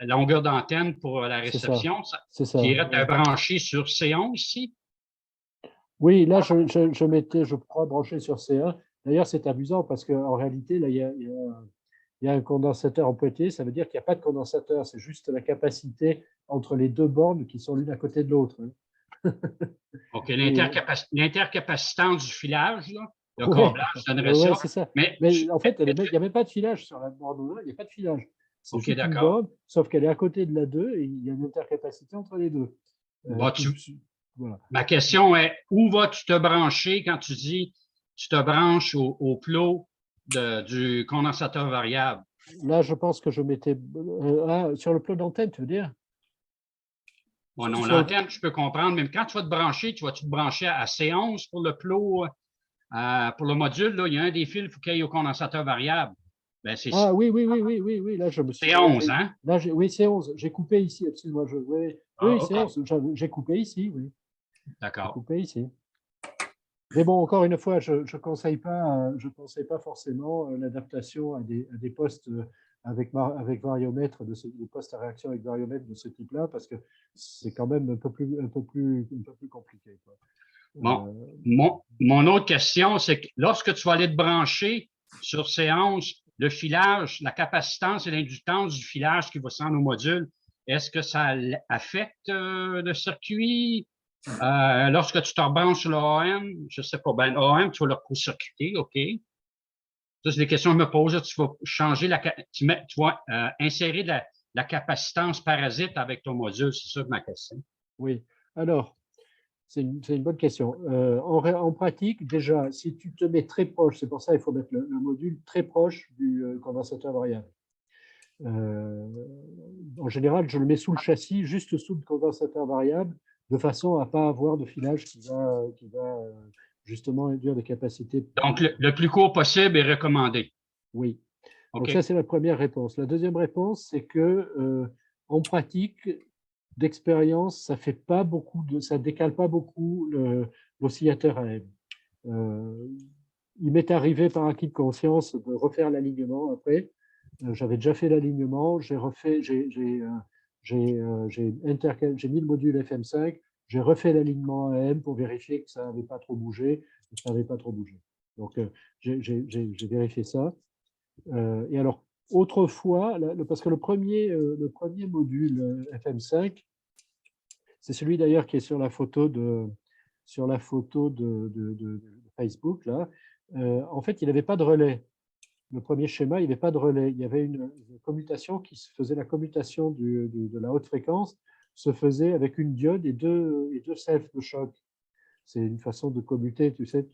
longueur d'antenne pour la réception. C'est ça. Tu irais te brancher sur C11 ici? Oui, là, je crois brancher sur C1. D'ailleurs, c'est amusant parce qu'en réalité, là, il y a un condensateur empointé. Ça veut dire qu'il n'y a pas de condensateur. C'est juste la capacité entre les deux bornes qui sont l'une à côté de l'autre. OK, l'intercapacitance du filage, là, le câblage, je donnerais ça. ça. Ça. Mais en fait, il n'y a même pas de filage sur la borne 1. Il n'y a pas de filage. C'est juste une borne, sauf qu'elle est à côté de la 2 et il y a une intercapacité entre les deux. Voilà. Ma question est, où vas-tu te brancher quand tu dis tu te branches au plot du condensateur variable? Là, je pense que je mettais sur le plot d'antenne, tu veux dire? Bon, non, l'antenne, je peux comprendre, mais quand tu vas te brancher, tu vas-tu te brancher à C11 pour le plot, pour le module, là, il y a un des fils, il faut qu'il y ait au condensateur variable. Ben, oui, là, je me suis... C'est 11, hein? Là, oui, c'est 11. J'ai coupé ici, excuse-moi. Oui, c'est 11. J'ai coupé ici, oui. D'accord. J'ai coupé ici. Mais bon, encore une fois, je ne conseille pas forcément l'adaptation à des postes avec variomètre, des postes à réaction avec variomètre de ce type-là, parce que c'est quand même un peu plus compliqué, quoi. Bon, mon autre question, c'est que lorsque tu vas aller te brancher sur C11, le filage, la capacitance et l'inductance du filage qui va se rendre au module, est-ce que ça affecte le circuit? Lorsque tu te rebranches sur l'AM, je ne sais pas, ben l'AM, tu vas le court-circuiter, OK. Ça, c'est des questions que je me pose. Tu vas changer tu vas insérer de la capacitance parasite avec ton module, c'est ça ma question. Oui, alors, c'est une bonne question. En pratique, déjà, si tu te mets très proche, c'est pour ça qu'il faut mettre le module très proche du condensateur variable. En général, je le mets sous le châssis, juste sous le condensateur variable, de façon à ne pas avoir de filage qui va justement induire des capacités. Donc, le plus court possible est recommandé. Oui. Okay. Donc, ça, c'est la première réponse. La deuxième réponse, c'est que en pratique, d'expérience, ça décale pas beaucoup l'oscillateur AM. Il m'est arrivé par acquis de conscience de refaire l'alignement après. J'avais déjà fait l'alignement, j'ai mis le module FM5, j'ai refait l'alignement AM pour vérifier que ça n'avait pas trop bougé, Donc, j'ai vérifié ça. Et alors, autrefois, parce que le premier module FM5, c'est celui d'ailleurs qui est sur la photo de Facebook, là. En fait, il n'avait pas de relais. le premier schéma, il n'y avait pas de relais. Il y avait une commutation qui se faisait, la commutation de la haute fréquence se faisait avec une diode et deux selfs de choc. C'est une façon de commuter, tu sais,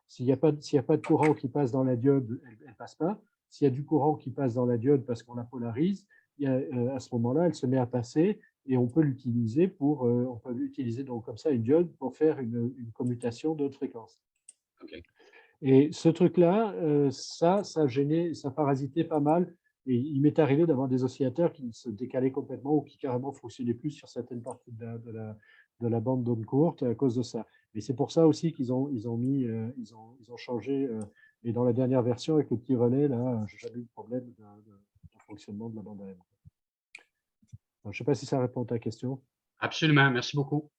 s'il n'y a pas de courant qui passe dans la diode, elle ne passe pas. S'il y a du courant qui passe dans la diode parce qu'on la polarise, à ce moment-là, elle se met à passer et on peut l'utiliser donc comme ça une diode pour faire une commutation de haute fréquence. OK. Et ce truc-là, ça gênait, ça parasitait pas mal. Et il m'est arrivé d'avoir des oscillateurs qui se décalaient complètement ou qui carrément fonctionnaient plus sur certaines parties de la bande d'onde courte à cause de ça. Et c'est pour ça aussi qu'ils ont changé. Et dans la dernière version, avec le petit relais, là, j'ai jamais eu de problème de fonctionnement de la bande AM. Je ne sais pas si ça répond à ta question. Absolument. Merci beaucoup.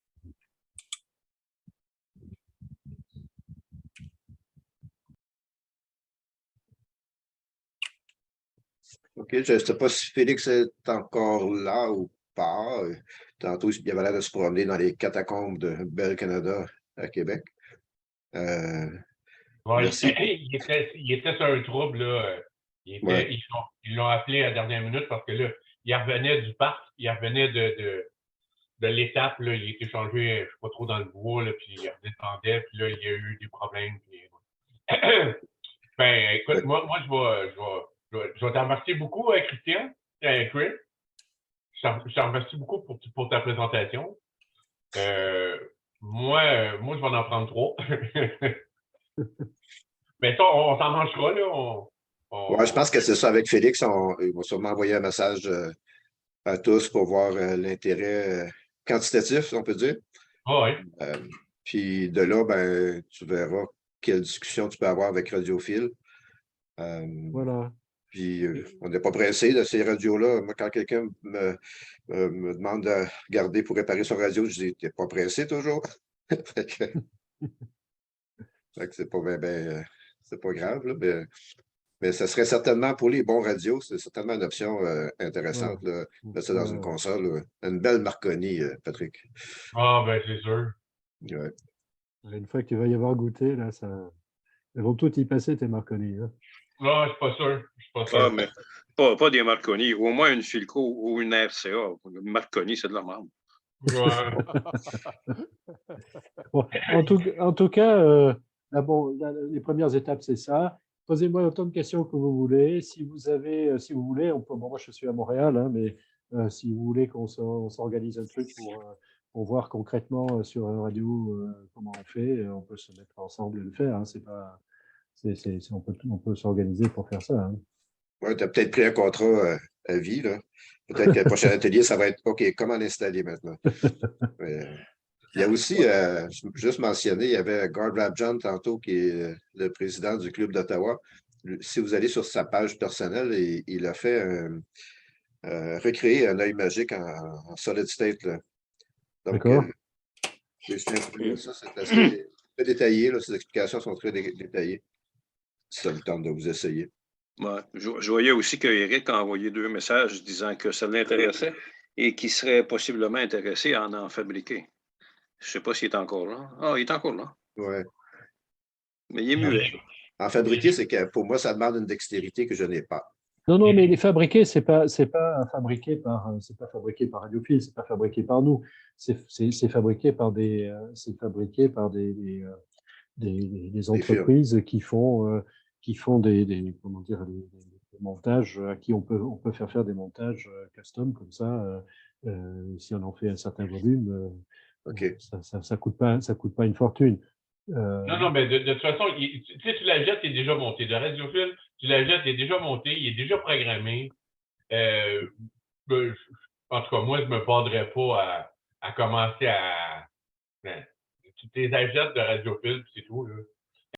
OK, je ne sais pas si Félix est encore là ou pas. Tantôt, il avait l'air de se promener dans les catacombes de Bell Canada à Québec. Ouais, Merci. il était sur un trouble, là. Ouais. Ils l'ont appelé à la dernière minute parce que là, il revenait du parc, il revenait de l'étape, là, il était changé, je ne sais pas trop dans le bois, là, puis il redescendait, puis là, il y a eu des problèmes. Puis... Ben, écoute, moi je vais te remercier beaucoup, Christian, Chris. Je te remercie beaucoup pour ta présentation. Moi, je vais en prendre 3. Mais ça, on s'en mangera, là. Ouais, je pense que c'est ça avec Félix. Il va sûrement envoyer un message à tous pour voir l'intérêt quantitatif, on peut dire. Ah oui. Puis de là, ben, tu verras quelle discussion tu peux avoir avec Radiophile. Voilà. Puis on n'est pas pressé de ces radios-là. Moi, quand quelqu'un me demande de garder pour réparer son radio, je dis, t'es pas pressé toujours? Fait que c'est pas c'est pas grave, là, mais ça serait certainement pour les bons radios, c'est certainement une option intéressante, là, mettre ça dans une console. Une belle Marconi, Patrick. Ah, ben c'est sûr. Ouais. Une fois que tu vas y avoir goûté, là, elles vont toutes y passer, tes Marconi. Hein. Non, je suis pas sûr. Je suis pas sûr. Ah, mais pas des Marconi. Au moins une Philco ou une RCA. Une Marconi, c'est de la merde. Ouais. Bon, en tout cas, les premières étapes, c'est ça. Posez-moi autant de questions que vous voulez. Si vous voulez, moi je suis à Montréal, hein, mais si vous voulez qu'on s'organise un truc pour voir concrètement sur un radio comment on fait, on peut se mettre ensemble et le faire. Hein. On peut s'organiser pour faire ça. Hein. Ouais, tu as peut-être pris un contrat à vie, là. Peut-être que le prochain atelier, ça va être OK, comment l'installer maintenant? Il y a aussi, juste mentionné, il y avait Gord Rabjohn tantôt, qui est le président du Club d'Ottawa. Si vous allez sur sa page personnelle, il a fait recréer un œil magique en solid state. Là. Donc, ça, c'est assez très détaillé. Là, ces explications sont très détaillées. Si ça vous tente de vous essayer. Ouais. Je voyais aussi qu'Éric a envoyé 2 messages disant que ça l'intéressait et qu'il serait possiblement intéressé à en fabriquer. Je ne sais pas s'il est encore là. Ah, il est encore là. Oui. Mais il est muet. En fabriquer, c'est que pour moi, ça demande une dextérité que je n'ai pas. Non, mais les fabriquer, c'est pas fabriqué par Radiophile, c'est pas fabriqué par nous. C'est fabriqué par des entreprises qui font des montages à qui on peut faire des montages custom comme ça. Si on en fait un certain volume, ça coûte pas une fortune. Non, mais de toute façon, tu la jettes, il est déjà monté. De Radiophile, tu la jettes, il est déjà monté, il est déjà programmé. En tout cas, moi, je ne me perdrais pas à commencer à. Tu les achètes de Radiophile, puis c'est tout. Là.